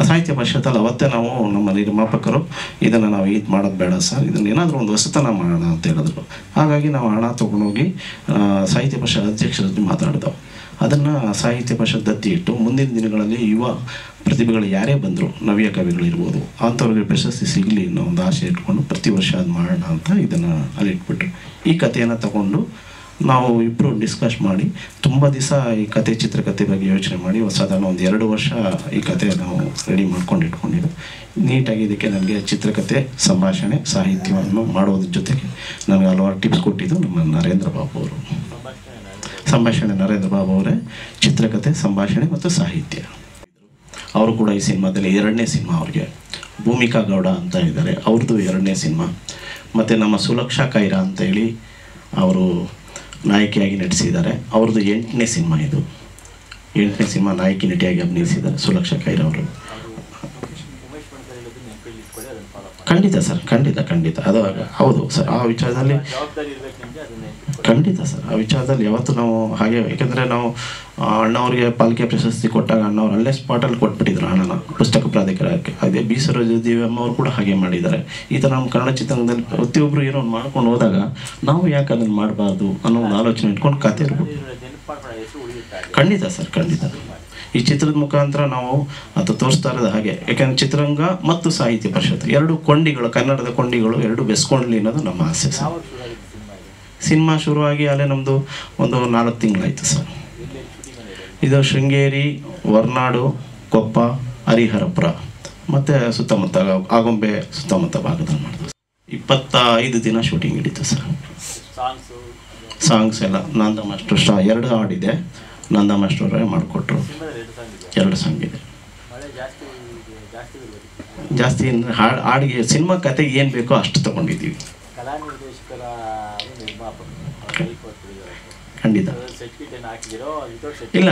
ಸಾಹಿತ್ಯ ಪರಿಷತ್ತಲ್ಲಿ ಅವತ್ತೇ ನಾವು ನಮ್ಮ ನಿರ್ಮಾಪಕರು ಇದನ್ನು ನಾವು ಇದು ಮಾಡೋದು ಬೇಡ ಸರ್, ಇದನ್ನು ಏನಾದರೂ ಒಂದು ಹೊಸತನ ಮಾಡೋಣ ಅಂತ ಹೇಳಿದ್ರು. ಹಾಗಾಗಿ ನಾವು ಹಣ ತೊಗೊಂಡೋಗಿ ಸಾಹಿತ್ಯ ಪರಿಷತ್ ಅಧ್ಯಕ್ಷರ ಜೊತೆ ಮಾತಾಡಿದೆವು. ಅದನ್ನು ಸಾಹಿತ್ಯ ಪರಿಷತ್ ದತ್ತಿ ಇಟ್ಟು ಮುಂದಿನ ದಿನಗಳಲ್ಲಿ ಯುವ ಪ್ರತಿಭೆಗಳು ಯಾರೇ ಬಂದರು, ನವ್ಯ ಕವಿಗಳಿರ್ಬೋದು, ಅಂಥವ್ರಿಗೆ ಪ್ರಶಸ್ತಿ ಸಿಗಲಿ ಅನ್ನೋ ಒಂದು ಆಸೆ ಇಟ್ಕೊಂಡು ಪ್ರತಿ ವರ್ಷ ಅದು ಮಾಡೋಣ ಅಂತ ಇದನ್ನು ಅಲ್ಲಿಟ್ಬಿಟ್ರು. ಈ ಕಥೆಯನ್ನು ತಗೊಂಡು ನಾವು ಇಬ್ಬರು ಡಿಸ್ಕಸ್ ಮಾಡಿ ತುಂಬ ದಿವಸ ಈ ಕತೆ ಚಿತ್ರಕಥೆ ಬಗ್ಗೆ ಯೋಚನೆ ಮಾಡಿ ಸಾಧಾರಣ ಒಂದು 2 ವರ್ಷ ಈ ಕತೆ ನಾವು ರೆಡಿ ಮಾಡ್ಕೊಂಡು ಇಟ್ಕೊಂಡಿದ್ದು. ನೀಟಾಗಿ ಇದಕ್ಕೆ ನನಗೆ ಚಿತ್ರಕಥೆ, ಸಂಭಾಷಣೆ, ಸಾಹಿತ್ಯವನ್ನು ಮಾಡೋದ್ರ ಜೊತೆಗೆ ನನಗೆ ಹಲವಾರು ಟಿಪ್ಸ್ ಕೊಟ್ಟಿದ್ದು ನಮ್ಮ ನರೇಂದ್ರ ಬಾಬು ಅವರು. ಸಂಭಾಷಣೆ ನರೇಂದ್ರ ಬಾಬು ಅವರೇ, ಚಿತ್ರಕಥೆ, ಸಂಭಾಷಣೆ ಮತ್ತು ಸಾಹಿತ್ಯ. ಅವರು ಕೂಡ ಈ ಸಿನಿಮಾದಲ್ಲಿ 2ನೇ ಸಿನಿಮಾ. ಅವ್ರಿಗೆ ಭೂಮಿಕಾ ಗೌಡ ಅಂತ ಇದ್ದಾರೆ, ಅವ್ರದ್ದು 2ನೇ ಸಿನಿಮಾ. ಮತ್ತು ನಮ್ಮ ಸುಲಕ್ಷಾ ಕೈರಾ ಅಂತೇಳಿ ಅವರು ನಾಯಕಿಯಾಗಿ ನಟಿಸಿದ್ದಾರೆ, ಅವ್ರದ್ದು 8ನೇ ಸಿನಿಮಾ. ಇದು 8ನೇ ಸಿನಿಮಾ, ನಾಯಕಿ ನಟಿಯಾಗಿ ಅಭಿನಯಿಸಿದ್ದಾರೆ ಸುಲಕ್ಷಾ ಕೈರಾ ಅವರು. ಖಂಡಿತ ಸರ್, ಖಂಡಿತ ಅದು ಹೌದು ಸರ್. ಆ ವಿಚಾರದಲ್ಲಿ ಖಂಡಿತ ಸರ್, ಆ ವಿಚಾರದಲ್ಲಿ ಯಾವತ್ತು ನಾವು ಹಾಗೆ, ಯಾಕೆಂದರೆ ನಾವು ಅಣ್ಣವ್ರಿಗೆ ಪಾಲಿಕೆ ಪ್ರಶಸ್ತಿ ಕೊಟ್ಟಾಗ ಅಣ್ಣವ್ರು ಅಲ್ಲೇ ಸ್ಪಾಟಲ್ಲಿ ಕೊಟ್ಬಿಟ್ಟಿದ್ರು ಹಣನ ಪುಸ್ತಕ ಪ್ರಾಧಿಕಾರಕ್ಕೆ. ಅದೇ ಬಿ ಸರೋಜದೇವಿ ಅವರು ಕೂಡ ಹಾಗೆ ಮಾಡಿದ್ದಾರೆ. ಈ ಥರ ನಮ್ಮ ಕನ್ನಡ ಚಿತ್ರರಂಗದಲ್ಲಿ ಪ್ರತಿಯೊಬ್ಬರು ಏನೋ ಒಂದು ಮಾಡ್ಕೊಂಡು ಹೋದಾಗ ನಾವು ಯಾಕೆ ಅದನ್ನು ಮಾಡಬಾರ್ದು ಅನ್ನೋ ಒಂದು ಆಲೋಚನೆ ಇಟ್ಕೊಂಡು ಕತೆ ಇರ್ಬೋದು. ಖಂಡಿತ ಸರ್, ಖಂಡಿತ. ಈ ಚಿತ್ರದ ಮುಖಾಂತರ ನಾವು ಅದು ತೋರಿಸ್ತಾ ಇರೋದು ಹಾಗೆ, ಯಾಕೆಂದರೆ ಚಿತ್ರರಂಗ ಮತ್ತು ಸಾಹಿತ್ಯ ಪರಿಷತ್ 2 ಕೊಂಡಿಗಳು, ಕನ್ನಡದ ಕೊಂಡಿಗಳು 2 ಬೆಸ್ಕೊಂಡ್ಲಿ ಅನ್ನೋದು ನಮ್ಮ ಆಸೆ ಸರ್. ಸಿನಿಮಾ ಶುರುವಾಗಿ ಅಲ್ಲೇ ನಮ್ಮದು ಒಂದು 4 ತಿಂಗಳಾಯಿತು ಸರ್. ಇದು ಶೃಂಗೇರಿ, ಹೊರನಾಡು, ಕೊಪ್ಪ, ಹರಿಹರಪುರ ಮತ್ತು ಸುತ್ತಮುತ್ತ ಆಗುಂಬೆ ಸುತ್ತಮುತ್ತ ಭಾಗದಲ್ಲಿ ಮಾಡಿದ್ವಿ. 25 ದಿನ ಶೂಟಿಂಗ್ ಹಿಡಿತು ಸರ್. ಸಾಂಗ್ಸ್ ಎಲ್ಲ ನಂದ ಮಾಸ್ಟರ್ 2 ಹಾಡಿದೆ, ನಂದ ಮಾಸ್ಟರ್ ಅವರೇ ಮಾಡಿಕೊಟ್ರು. 2 ಸಾಂಗ್ ಇದೆ. ಜಾಸ್ತಿ ಹಾಡಿಗೆ ಸಿನಿಮಾ ಕತೆಗೆ ಏನು ಬೇಕೋ ಅಷ್ಟು ತೊಗೊಂಡಿದ್ದೀವಿ. ಖಂಡಿತ ಇಲ್ಲ,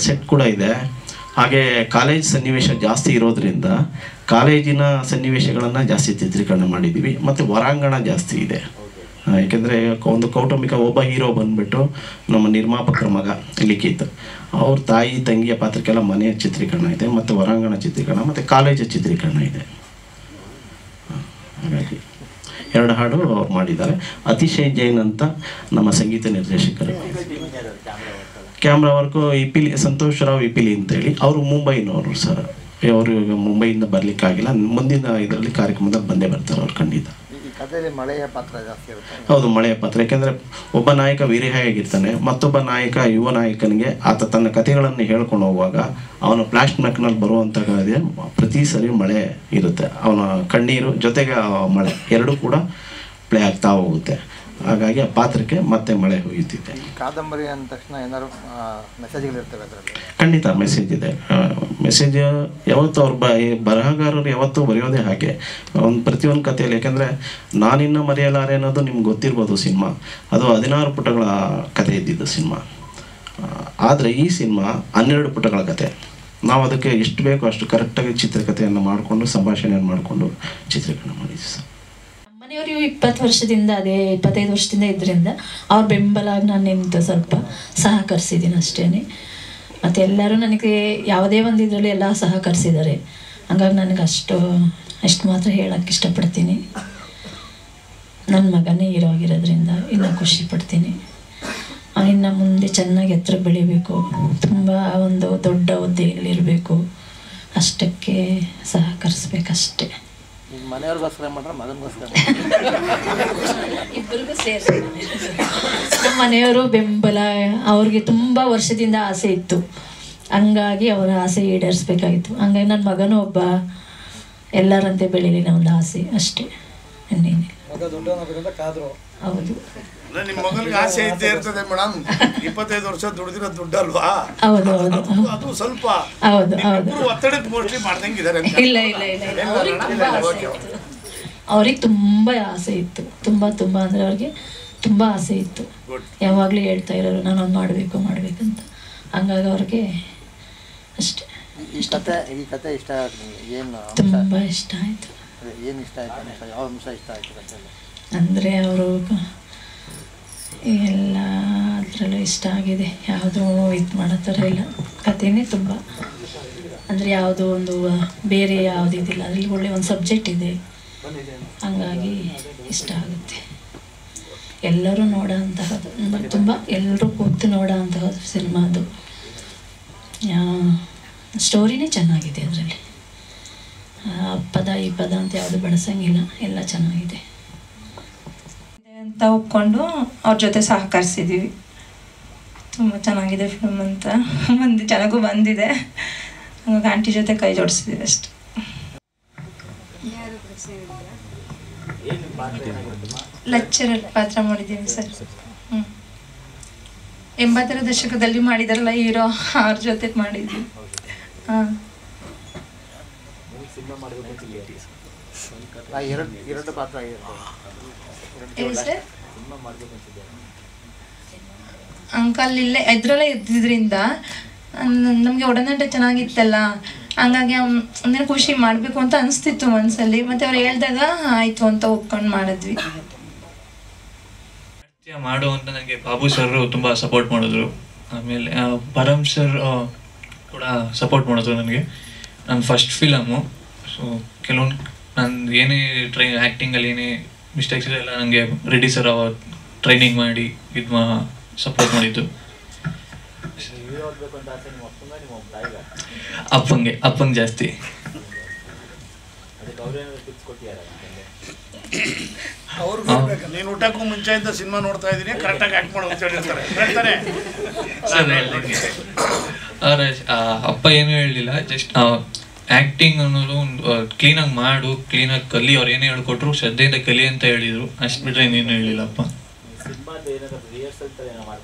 ಸೆಟ್ ಕೂಡ ಇದೆ. ಹಾಗೆ ಕಾಲೇಜ್ ಸನ್ನಿವೇಶ ಜಾಸ್ತಿ ಇರೋದ್ರಿಂದ ಕಾಲೇಜಿನ ಸನ್ನಿವೇಶಗಳನ್ನು ಜಾಸ್ತಿ ಚಿತ್ರೀಕರಣ ಮಾಡಿದ್ದೀವಿ. ಮತ್ತು ಹೊರಾಂಗಣ ಜಾಸ್ತಿ ಇದೆ, ಏಕೆಂದರೆ ಒಂದು ಕೌಟುಂಬಿಕ ಒಬ್ಬ ಹೀರೋ ಬಂದುಬಿಟ್ಟು ನಮ್ಮ ನಿರ್ಮಾಪಕರ ಮಗ ಲಿಖಿತ್, ಅವ್ರ ತಾಯಿ ತಂಗಿಯ ಪಾತ್ರಕ್ಕೆಲ್ಲ ಮನೆಯ ಚಿತ್ರೀಕರಣ ಇದೆ, ಮತ್ತು ಹೊರಾಂಗಣ ಚಿತ್ರೀಕರಣ ಮತ್ತು ಕಾಲೇಜು ಚಿತ್ರೀಕರಣ ಇದೆ. ಹಾಗಾಗಿ 2 ಹಾಡು ಅವ್ರು ಮಾಡಿದ್ದಾರೆ. ಅತಿಶಯ್ ಜೈನ್ ಅಂತ ನಮ್ಮ ಸಂಗೀತ ನಿರ್ದೇಶಕರು. ಕ್ಯಾಮ್ರಾ ವರ್ಕು ಇಪಿಲಿ, ಸಂತೋಷ್ ರಾವ್ ಇಪಿಲಿ ಅಂತೇಳಿ. ಅವರು ಮುಂಬೈನವರು ಸರ್. ಅವರು ಈಗ ಮುಂಬೈಯಿಂದ ಬರಲಿಕ್ಕಾಗಿಲ್ಲ, ಮುಂದಿನ ಇದರಲ್ಲಿ ಕಾರ್ಯಕ್ರಮದಲ್ಲಿ ಬಂದೇ ಬರ್ತಾರೆ ಅವ್ರು ಖಂಡಿತ. ಮಳೆಯ ಪಾತ್ರ ಜಾಸ್ತಿ ಇರುತ್ತೆ. ಹೌದು, ಮಳೆಯ ಪಾತ್ರ. ಯಾಕೆಂದರೆ ಒಬ್ಬ ನಾಯಕ ವೀರಹ್ಯಾಗಿರ್ತಾನೆ, ಮತ್ತೊಬ್ಬ ನಾಯಕ ಯುವ ನಾಯಕನಿಗೆ ಆತ ತನ್ನ ಕಥೆಗಳನ್ನು ಹೇಳ್ಕೊಂಡು ಹೋಗುವಾಗ ಅವನ ಫ್ಲ್ಯಾಶ್ ಬ್ಯಾಕ್ನಲ್ಲಿ ಬರುವಂಥ ಪ್ರತಿ ಸರಿ ಮಳೆ ಇರುತ್ತೆ. ಅವನ ಕಣ್ಣೀರು ಜೊತೆಗೆ ಮಳೆ 2 ಕೂಡ ಪ್ಲೇ ಆಗ್ತಾ ಹೋಗುತ್ತೆ. ಹಾಗಾಗಿ ಆ ಪಾತ್ರಕ್ಕೆ ಮತ್ತೆ ಮಳೆ ಹುಯ್ಯುತ್ತಿದೆ. ಕಾದಂಬರಿ ಅಂದ ತಕ್ಷಣ ಏನಾದ್ರು ಮೆಸೇಜ್ಗಳಿರ್ತವೆ ಅದರಲ್ಲಿ? ಖಂಡಿತ ಮೆಸೇಜ್ ಇದೆ. ಮೆಸೇಜ್ ಯಾವತ್ತೂ ಬರಹಗಾರರು ಯಾವತ್ತೂ ಬರೆಯೋದೇ ಹಾಗೆ ಪ್ರತಿಯೊಂದು ಕಥೆಯಲ್ಲಿ. ಯಾಕೆಂದರೆ ನಾನಿನ್ನ ಮರೆಯಲಾರೆ ಅನ್ನೋದು ನಿಮ್ಗೆ ಗೊತ್ತಿರ್ಬೋದು. ಸಿನಿಮಾ ಅದು 16 ಪುಟಗಳ ಕಥೆ ಇದ್ದಿದ್ದು ಸಿನಿಮಾ. ಆದರೆ ಈ ಸಿನಿಮಾ 12 ಪುಟಗಳ ಕತೆ. ನಾವು ಅದಕ್ಕೆ ಎಷ್ಟು ಬೇಕೋ ಅಷ್ಟು ಕರೆಕ್ಟಾಗಿ ಚಿತ್ರಕಥೆಯನ್ನು ಮಾಡಿಕೊಂಡು ಸಂಭಾಷಣೆಯನ್ನು ಮಾಡಿಕೊಂಡು ಚಿತ್ರೀಕರಣ ಮಾಡಿದ್ವಿ ಸರ್. ಮನೆಯವರು 20 ವರ್ಷದಿಂದ 25 ವರ್ಷದಿಂದ ಇದರಿಂದ ಅವ್ರ ಬೆಂಬಲಾಗಿ ನಾನು ನಿಂತು ಸ್ವಲ್ಪ ಸಹಕರಿಸಿದ್ದೀನಿ ಅಷ್ಟೇ. ಮತ್ತು ಎಲ್ಲರೂ ನನಗೆ ಯಾವುದೇ ಒಂದು ಇದರಲ್ಲಿ ಎಲ್ಲ ಸಹಕರಿಸಿದ್ದಾರೆ. ಹಂಗಾಗಿ ನನಗೆ ಅಷ್ಟು ಮಾತ್ರ ಹೇಳೋಕ್ಕೆ ಇಷ್ಟಪಡ್ತೀನಿ. ನನ್ನ ಮಗನೇ ಹೀರೋ ಆಗಿರೋದ್ರಿಂದ ಇನ್ನೂ ಖುಷಿ ಪಡ್ತೀನಿ. ಅವನಿನ್ನ ಮುಂದೆ ಚೆನ್ನಾಗಿ ಎತ್ತರ ಬೆಳಿಬೇಕು, ತುಂಬ ಒಂದು ದೊಡ್ಡ ಹುದ್ದೆಯಲ್ಲಿರಬೇಕು, ಅಷ್ಟಕ್ಕೆ ಸಹಕರಿಸ್ಬೇಕಷ್ಟೇ. ಮನೆಯವ್ರಿಗೋಸ್ಕರ ಮಾಡ್ರೆ ಮಗನಿಗೋಸ್ಕರ ಇಬ್ಬರಿಗೂ ಸೇರಿಸಿ ನಮ್ಮ ಮನೆಯವರು ಬೆಂಬಲ. ಅವ್ರಿಗೆ ತುಂಬ ವರ್ಷದಿಂದ ಆಸೆ ಇತ್ತು, ಹಂಗಾಗಿ ಅವರ ಆಸೆ ಈಡೇರಿಸ್ಬೇಕಾಗಿತ್ತು. ಹಂಗಾಗಿ ನನ್ನ ಮಗನೂ ಒಬ್ಬ ಎಲ್ಲರಂತೆ ಬೆಳೀಲಿ ಒಂದು ಆಸೆ ಅಷ್ಟೇ, ಇನ್ನೇನಿಲ್ಲ. ಹೌದು, ನಿಮ್ಮ ಮಗನಿಗೆ ಆಸೆ ಇದ್ದೇ ಇರ್ತದೆ ಮೇಡಮ್. 25 ವರ್ಷ ದುಡಿದಿರೋ ದುಡ್ಡಲ್ವಾ? ಹೌದು ಹೌದು ಅದು ಸ್ವಲ್ಪ ಹೌದು ಹೌದು ಒತ್ತಡಕ್ಕೆ ಮೋಸ್ಟ್ಲಿ ಮಾಡ್ದಂಗಿದ್ದಾರೆ. ಇಲ್ಲ ಇಲ್ಲ ಇಲ್ಲ ಇಲ್ಲ, ಅವ್ರಿಗೆ ತುಂಬ ಆಸೆ ಇತ್ತು. ಅವ್ರಿಗೆ ತುಂಬ ಆಸೆ ಇತ್ತು, ತುಂಬ ಅಂದರೆ ಅವ್ರಿಗೆ ತುಂಬ ಆಸೆ ಇತ್ತು. ಯಾವಾಗಲೂ ಹೇಳ್ತಾ ಇರೋರು ನಾನು ಒಂದು ಮಾಡಬೇಕಂತ. ಹಂಗಾಗಿ ಅವ್ರಿಗೆ ಅಷ್ಟೇ. ಈ ಕತೆ ಇಷ್ಟ ಆಯ್ತು, ಏನು ತುಂಬ ಇಷ್ಟ ಆಯಿತು. ಏನು ಇಷ್ಟ ಆಯ್ತು? ಯಾವ ಅಂಶ ಇಷ್ಟ ಆಯ್ತು ಕಥೆಯಲ್ಲಿ? ಅಂದರೆ ಅವರು ಎಲ್ಲ ಅದರಲ್ಲೂ ಇಷ್ಟ ಆಗಿದೆ. ಯಾವುದೂ ಇದು ಮಾಡೋ ಥರ ಇಲ್ಲ, ಕಥೆನೇ ತುಂಬ ಅಂದರೆ ಯಾವುದೋ ಒಂದು ಬೇರೆ ಯಾವುದು ಇದಿಲ್ಲ, ಅದರಲ್ಲಿ ಒಳ್ಳೆ ಒಂದು ಸಬ್ಜೆಕ್ಟ್ ಇದೆ. ಹಂಗಾಗಿ ಇಷ್ಟ ಆಗುತ್ತೆ. ಎಲ್ಲರೂ ನೋಡೋ ಅಂತಹದ್ದು, ತುಂಬ ಎಲ್ಲರೂ ಕೂತು ನೋಡೋ ಅಂತಹದ್ದು ಸಿನಿಮಾ ಅದು. ಸ್ಟೋರಿನೇ ಚೆನ್ನಾಗಿದೆ ಅದರಲ್ಲಿ. ಪದ ಈ ಪದ ಅಂತ ಯಾವುದು ಬಳಸಂಗಿಲ್ಲ, ಎಲ್ಲ ಚೆನ್ನಾಗಿದೆ ಅಂತ ಒಪ್ಕೊಂಡು ಅವ್ರ ಜೊತೆ ಸಹಕರಿಸಿದ್ದೀವಿ. ತುಂಬ ಚೆನ್ನಾಗಿದೆ ಫಿಲ್ಮ್ ಅಂತ ಚೆನ್ನಾಗೂ ಬಂದಿದೆ. ಹಂಗಾಗಿ ಆಂಟಿ ಜೊತೆ ಕೈ ಜೋಡಿಸಿದ್ದೀವಿ ಅಷ್ಟೆ. ಲೆಕ್ಚರರ್ ಪಾತ್ರ ಮಾಡಿದ್ದೀವಿ ಸರ್. 80ರ ದಶಕದಲ್ಲಿ ಮಾಡಿದಾರಲ್ಲ ಹೀರೋ, ಅವ್ರ ಜೊತೆ ಮಾಡಿದ್ವಿ. ಹಾಂ, ಎರಡು ಪಾತ್ರ ಅಂಕಲ್ ಇಲ್ಲೇ ಇದ್ರಲ್ಲೇ ಇದ್ದಿದ್ರಿಂದ ನಮಗೆ ಒಡನಾಟ ಚೆನ್ನಾಗಿತ್ತಲ್ಲ. ಹಂಗಾಗಿ ಒಂದಿನ ಖುಷಿ ಮಾಡಬೇಕು ಅಂತ ಅನಿಸ್ತಿತ್ತು ಮನಸ್ಸಲ್ಲಿ. ಮತ್ತು ಅವ್ರು ಹೇಳಿದಾಗ ಆಯಿತು ಅಂತ ಒಪ್ಕೊಂಡು ಮಾಡಿದ್ವಿ. ಮಾಡು ಅಂತ ನನಗೆ ಬಾಬು ಸರ್ ತುಂಬ ಸಪೋರ್ಟ್ ಮಾಡಿದ್ರು. ಆಮೇಲೆ ಪರಮ್ ಸರ್ ಕೂಡ ಸಪೋರ್ಟ್ ಮಾಡಿದ್ರು ನನಗೆ. ನನ್ನ ಫಸ್ಟ್ ಫಿಲಮು. ಸೊ ಕೆಲವೊಂದು ನಾನು ಏನೇ ಆ್ಯಕ್ಟಿಂಗಲ್ಲಿ ಏನೇ ಮಿಸ್ಟೇಕ್ಸ್ ಇದೆಲ್ಲ ನನಗೆ ರೆಡ್ಡಿ ಸರ್ ಟ್ರೈನಿಂಗ್ ಮಾಡಿ ಸಪೋರ್ಟ್ ಮಾಡಿದ್ದು. ಅಪ್ಪಂಗೆ ಜಾಸ್ತಿ. ನೀನು ಊಟಕ್ಕೂ ಮುಂಚೆಯಿಂದ ಸಿನಿಮಾ ನೋಡ್ತಾ ಇದ್ದೀನಿ, ಕರೆಕ್ಟಾಗಿ ಆ್ಯಕ್ಟ್ ಮಾಡೋ ಅಂತ ಹೇಳಿರ್ತಾರೆ. ಅಪ್ಪ ಏನೂ ಹೇಳಲಿಲ್ಲ, ಜಸ್ಟ್ ಆ್ಯಕ್ಟಿಂಗ್ ಅನ್ನೋದು ಒಂದು ಕ್ಲೀನಾಗಿ ಮಾಡು, ಕ್ಲೀನಾಗಿ ಕಲಿ. ಅವ್ರು ಏನೇ ಹೇಳ್ಕೊಟ್ರು ಶ್ರದ್ಧೆಯಿಂದ ಕಲಿ ಅಂತ ಹೇಳಿದರು. ಅಷ್ಟು ಬಿಟ್ಟರೆ ಇನ್ನೇನು ಹೇಳಿಲ್ಲಪ್ಪ.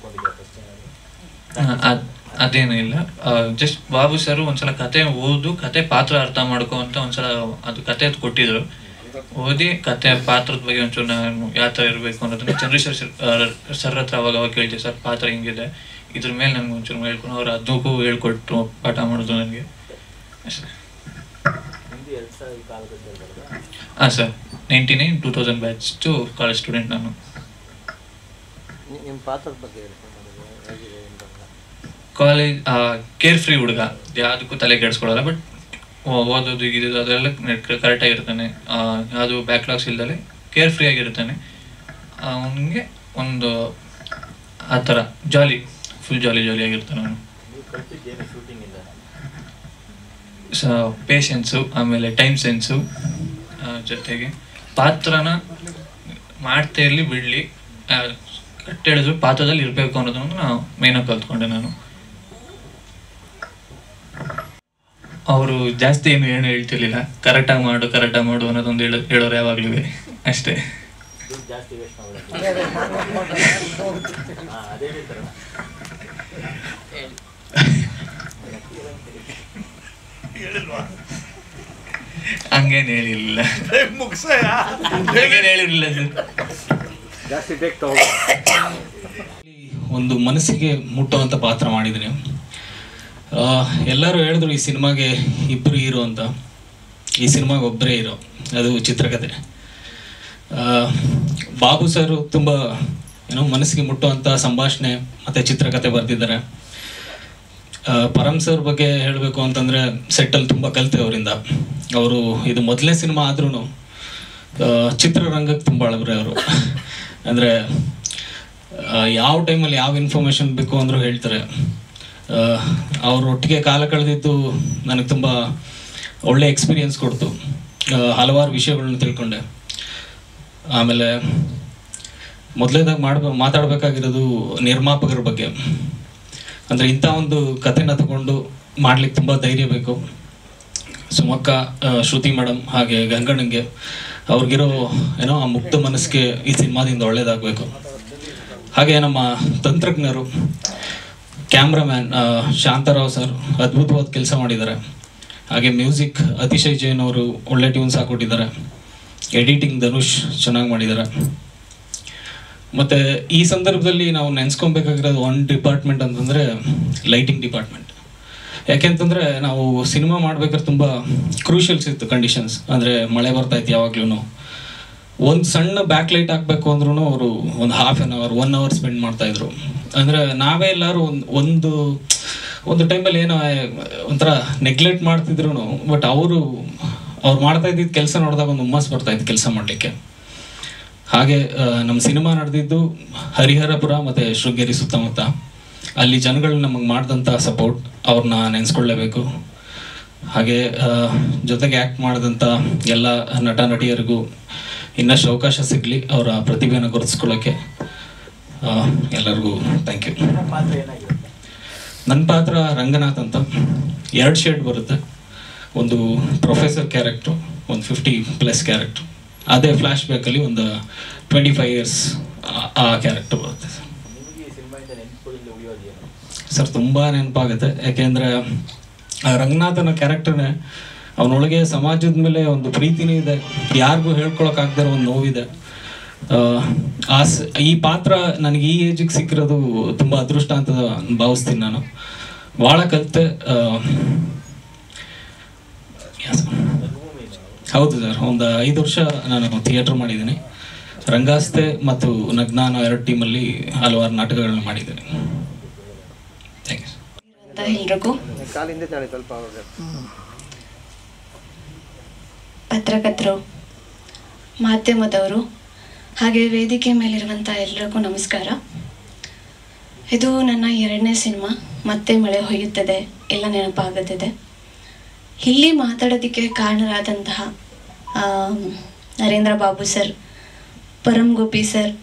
ಅದೇನೂ ಇಲ್ಲ. ಜಸ್ಟ್ ಬಾಬು ಸರ್ ಒಂದ್ಸಲ ಕತೆ ಓದು, ಕತೆ ಪಾತ್ರ ಅರ್ಥ ಮಾಡ್ಕೊ ಅಂತ ಒಂದ್ಸಲ ಅದು ಕತೆ ಕೊಟ್ಟಿದ್ರು. ಓದಿ ಕತೆ ಪಾತ್ರದ ಬಗ್ಗೆ ಒಂಚೂರು ನಾನು ಯಾವ ಥರ ಇರಬೇಕು ಅನ್ನೋದನ್ನ ಚಂದ್ರೇಶ್ವರ್ ಸರ್ ಹತ್ರ ಅವಾಗ ಕೇಳ್ತೀವಿ, ಸರ್ ಪಾತ್ರ ಹಿಂಗಿದೆ, ಇದ್ರ ಮೇಲೆ ನನಗೆ ಒಂಚೂರು ಹೇಳ್ಕೊಂಡು ಅವ್ರು ಅದಕ್ಕೂ ಹೇಳ್ಕೊಟ್ಟು ಪಾಠ ಮಾಡೋದು ನನಗೆ ಅಷ್ಟೇ. ಹಾಂ ಸರ್, 99 2000 ಬ್ಯಾಚ್ ಕಾಲೇಜ್ ಸ್ಟೂಡೆಂಟ್ ನಾನು. ನಿಮ್ಮ ಪಾತ್ರದ ಬಗ್ಗೆ ಕಾಲೇಜ್ ಕೇರ್ ಫ್ರೀ ಹುಡುಗ, ಯಾವುದಕ್ಕೂ ತಲೆ ಕೆಡಿಸ್ಕೊಳ್ಳಲ್ಲ. ಬಟ್ ಓದೋದು ಇದ್ದು ಅದೆಲ್ಲ ಕರೆಕ್ಟಾಗಿರ್ತಾನೆ. ಯಾವುದು ಬ್ಯಾಕ್ಲಾಗ್ಸ್ ಇಲ್ದಲೆ ಕೇರ್ ಫ್ರೀ ಆಗಿರ್ತಾನೆ. ಅವನಿಗೆ ಒಂದು ಆ ಥರ ಫುಲ್ ಜಾಲಿ ಆಗಿರ್ತಾನೆ ಅವನು. ಪೇಷನ್ಸು, ಆಮೇಲೆ ಟೈಮ್ ಸೆನ್ಸು, ಜೊತೆಗೆ ಪಾತ್ರನ ಮಾಡ್ತಾ ಇರಲಿ ಬಿಡಲಿ, ಕಟ್ ಹೇಳಿದ್ರು ಪಾತ್ರದಲ್ಲಿ ಇರಬೇಕು ಅನ್ನೋದನ್ನು ನಾವು ಮೇನಾಗಿ ಕಲ್ತ್ಕೊಂಡೆ ನಾನು. ಅವರು ಜಾಸ್ತಿ ಏನು ಹೇಳ್ತಿರ್ಲಿಲ್ಲ, ಕರೆಕ್ಟಾಗಿ ಮಾಡು ಅನ್ನೋದೊಂದು ಹೇಳೋರು ಯಾವಾಗಲೂ ಅಷ್ಟೇ. ಹಂಗೇನು ಹೇಳಿರಲಿಲ್ಲ ಹೇಳಿರಲಿಲ್ಲ ಸರ್. ಒಂದು ಮನಸ್ಸಿಗೆ ಮುಟ್ಟುವಂಥ ಪಾತ್ರ ಮಾಡಿದ್ದೀನಿ. ಎಲ್ಲರೂ ಹೇಳಿದ್ರು ಈ ಸಿನಿಮಾಗೆ ಇಬ್ಬರು ಹೀರೋ ಅಂತ. ಈ ಸಿನಿಮಾಗೆ ಒಬ್ಬರೇ ಹೀರೋ, ಅದು ಚಿತ್ರಕಥೆ. ಬಾಬು ಸರ್ ತುಂಬ ಮನಸ್ಸಿಗೆ ಮುಟ್ಟುವಂಥ ಸಂಭಾಷಣೆ ಮತ್ತು ಚಿತ್ರಕಥೆ ಬರೆದಿದ್ದಾರೆ. ಪರಮ್ ಸರ್ ಬಗ್ಗೆ ಹೇಳಬೇಕು ಅಂತಂದರೆ ಸೆಟ್ಟಲ್ಲಿ ತುಂಬ ಕಲಿತೆ ಅವರಿಂದ. ಅವರು ಇದು ಮೊದಲನೇ ಸಿನಿಮಾ ಆದ್ರೂ ಚಿತ್ರರಂಗಕ್ಕೆ ತುಂಬ ಅಳಬ್ರೆ ಅವರು. ಅಂದರೆ ಯಾವ ಟೈಮಲ್ಲಿ ಯಾವ ಇನ್ಫಾರ್ಮೇಷನ್ ಬೇಕು ಅಂದರೂ ಹೇಳ್ತಾರೆ. ಅವರು ಒಟ್ಟಿಗೆ ಕಾಲ ಕಳೆದಿದ್ದು ನನಗೆ ತುಂಬ ಒಳ್ಳೆ ಎಕ್ಸ್ಪೀರಿಯನ್ಸ್ ಕೊಡ್ತು. ಹಲವಾರು ವಿಷಯಗಳನ್ನ ತಿಳ್ಕೊಂಡೆ. ಆಮೇಲೆ ಮೊದಲೇದಾಗಿ ಮಾತಾಡಬೇಕಾಗಿರೋದು ನಿರ್ಮಾಪಕರ ಬಗ್ಗೆ. ಅಂದರೆ ಇಂಥ ಒಂದು ಕಥೆನ ತಗೊಂಡು ಮಾಡ್ಲಿಕ್ಕೆ ತುಂಬ ಧೈರ್ಯ ಬೇಕು. ಸುಮಕ್ಕ, ಶ್ರುತಿ ಮೇಡಮ್ ಹಾಗೆ ಗಂಗಣ್ಣಂಗೆ ಅವ್ರಿಗಿರೋ ಆ ಮುಕ್ತ ಮನಸ್ಸಿಗೆ ಈ ಸಿನಿಮಾದಿಂದ ಒಳ್ಳೇದಾಗಬೇಕು. ಹಾಗೆ ನಮ್ಮ ತಂತ್ರಜ್ಞರು, ಕ್ಯಾಮ್ರಾಮ್ಯಾನ್ ಶಾಂತರಾವ್ ಸರ್ ಅದ್ಭುತವಾದ ಕೆಲಸ ಮಾಡಿದ್ದಾರೆ. ಹಾಗೆ ಮ್ಯೂಸಿಕ್ ಅತಿಶಯ್ ಜೈನ್ ಅವರು ಒಳ್ಳೆ ಟ್ಯೂನ್ಸ್ ಹಾಕ್ಕೊಟ್ಟಿದ್ದಾರೆ. ಎಡಿಟಿಂಗ್ ಧನುಷ್ ಚೆನ್ನಾಗಿ ಮಾಡಿದ್ದಾರೆ. ಮತ್ತು ಈ ಸಂದರ್ಭದಲ್ಲಿ ನಾವು ನೆನೆಸ್ಕೊಬೇಕಾಗಿರೋದು ಒಂದು ಡಿಪಾರ್ಟ್ಮೆಂಟ್ ಅಂತಂದರೆ ಲೈಟಿಂಗ್ ಡಿಪಾರ್ಟ್ಮೆಂಟ್. ಯಾಕೆಂತಂದರೆ ನಾವು ಸಿನಿಮಾ ಮಾಡ್ಬೇಕಾದ್ರೆ ತುಂಬ ಕ್ರೂಷಿಯಲ್ಸ್ ಇತ್ತು ಕಂಡೀಷನ್ಸ್. ಅಂದರೆ ಮಳೆ ಬರ್ತಾಯಿತ್ತು, ಯಾವಾಗ್ಲೂ ಒಂದು ಸಣ್ಣ ಬ್ಯಾಕ್ ಲೈಟ್ ಹಾಕಬೇಕು ಅಂದ್ರೂ ಅವರು ಒಂದು half an hour 1 hour spend ಮಾಡ್ತಾಯಿದ್ರು. ಅಂದರೆ ನಾವೇ ಎಲ್ಲರೂ ಒಂದು ಟೈಮಲ್ಲಿ ಏನೋ ಒಂಥರ ನೆಗ್ಲೆಕ್ಟ್ ಮಾಡ್ತಿದ್ರು. ಬಟ್ ಅವ್ರು ಮಾಡ್ತಾ ಇದ್ದಿದ್ದು ಕೆಲಸ ನೋಡಿದಾಗ ಒಂದು ಹುಮ್ಮಸ್ ಬರ್ತಾಯಿತ್ತು ಕೆಲಸ ಮಾಡಲಿಕ್ಕೆ. ಹಾಗೆ ನಮ್ಮ ಸಿನಿಮಾ ನಡೆದಿದ್ದು ಹರಿಹರಪುರ ಮತ್ತು ಶೃಂಗೇರಿ ಸುತ್ತಮುತ್ತ. ಅಲ್ಲಿ ಜನಗಳು ನಮಗೆ ಮಾಡಿದಂಥ ಸಪೋರ್ಟ್ ಅವ್ರನ್ನ ನೆನೆಸ್ಕೊಳ್ಳೇಬೇಕು. ಹಾಗೆ ಜೊತೆಗೆ ಆ್ಯಕ್ಟ್ ಮಾಡಿದಂಥ ಎಲ್ಲ ನಟ ನಟಿಯರಿಗೂ ಇನ್ನಷ್ಟು ಅವಕಾಶ ಸಿಗಲಿ ಅವರ ಪ್ರತಿಭೆಯನ್ನು ಗುರುತಿಸ್ಕೊಳ್ಳೋಕ್ಕೆ. ಎಲ್ಲರಿಗೂ ಥ್ಯಾಂಕ್ ಯು. ನನ್ನ ಪಾತ್ರ ರಂಗನಾಥ್ ಅಂತ. 2 ಶೇಡ್ ಬರುತ್ತೆ. ಒಂದು ಪ್ರೊಫೆಸರ್ ಕ್ಯಾರೆಕ್ಟ್ರು, ಒಂದು 50+ ಕ್ಯಾರೆಕ್ಟ್ರು. ಅದೇ ಫ್ಲ್ಯಾಶ್ ಬ್ಯಾಕಲ್ಲಿ ಒಂದು 25 years ಆ ಕ್ಯಾರೆಕ್ಟರ್ ಬರುತ್ತೆ ಸರ್. ತುಂಬ ನೆನಪಾಗುತ್ತೆ. ಯಾಕೆಂದರೆ ರಂಗನಾಥನ ಕ್ಯಾರೆಕ್ಟರ್ನೇ ಅವನೊಳಗೆ ಸಮಾಜದ ಮೇಲೆ ಒಂದು ಪ್ರೀತಿನೂ ಇದೆ, ಯಾರಿಗೂ ಹೇಳ್ಕೊಳಕ್ಕಾಗ್ದಿರೋ ಒಂದು ನೋವಿದೆ. ಈ ಪಾತ್ರ ನನಗೆ ಈ ಏಜಿಗೆ ಸಿಕ್ಕಿರೋದು ತುಂಬ ಅದೃಷ್ಟ ಅಂತ ಭಾವಿಸ್ತೀನಿ. ನಾನು ಭಾಳ ಕಲಿತೆ. ಹೌದು ಸರ್, ಒಂದು 5 ವರ್ಷ ನಾನು ಥಿಯೇಟ್ರ್ ಮಾಡಿದ್ದೀನಿ. ರಂಗಾಸ್ತೆ ಮತ್ತು ನಗ್ನಾನ 2 ಟೀಮಲ್ಲಿ ಹಲವಾರು ನಾಟಕಗಳನ್ನ ಮಾಡಿದ್ದೀನಿ. Thank you. ಎಲ್ರಿಗೂ ಪತ್ರಕರ್ತರು, ಮಾಧ್ಯಮದವರು ಹಾಗೆ ವೇದಿಕೆ ಮೇಲಿರುವಂಥ ಎಲ್ರಿಗೂ ನಮಸ್ಕಾರ. ಇದು ನನ್ನ 2ನೇ ಸಿನಿಮಾ. ಮತ್ತೆ ಮಳೆ ಹೊಯ್ಯುತ್ತದೆ ಎಲ್ಲ ನೆನಪಾಗುತ್ತದೆ. ಇಲ್ಲಿ ಮಾತಾಡೋದಕ್ಕೆ ಕಾರಣರಾದಂತಹ ನರೇಂದ್ರ ಬಾಬು ಸರ್, ಪರಮ್ ಗೋಪಿ ಸರ್,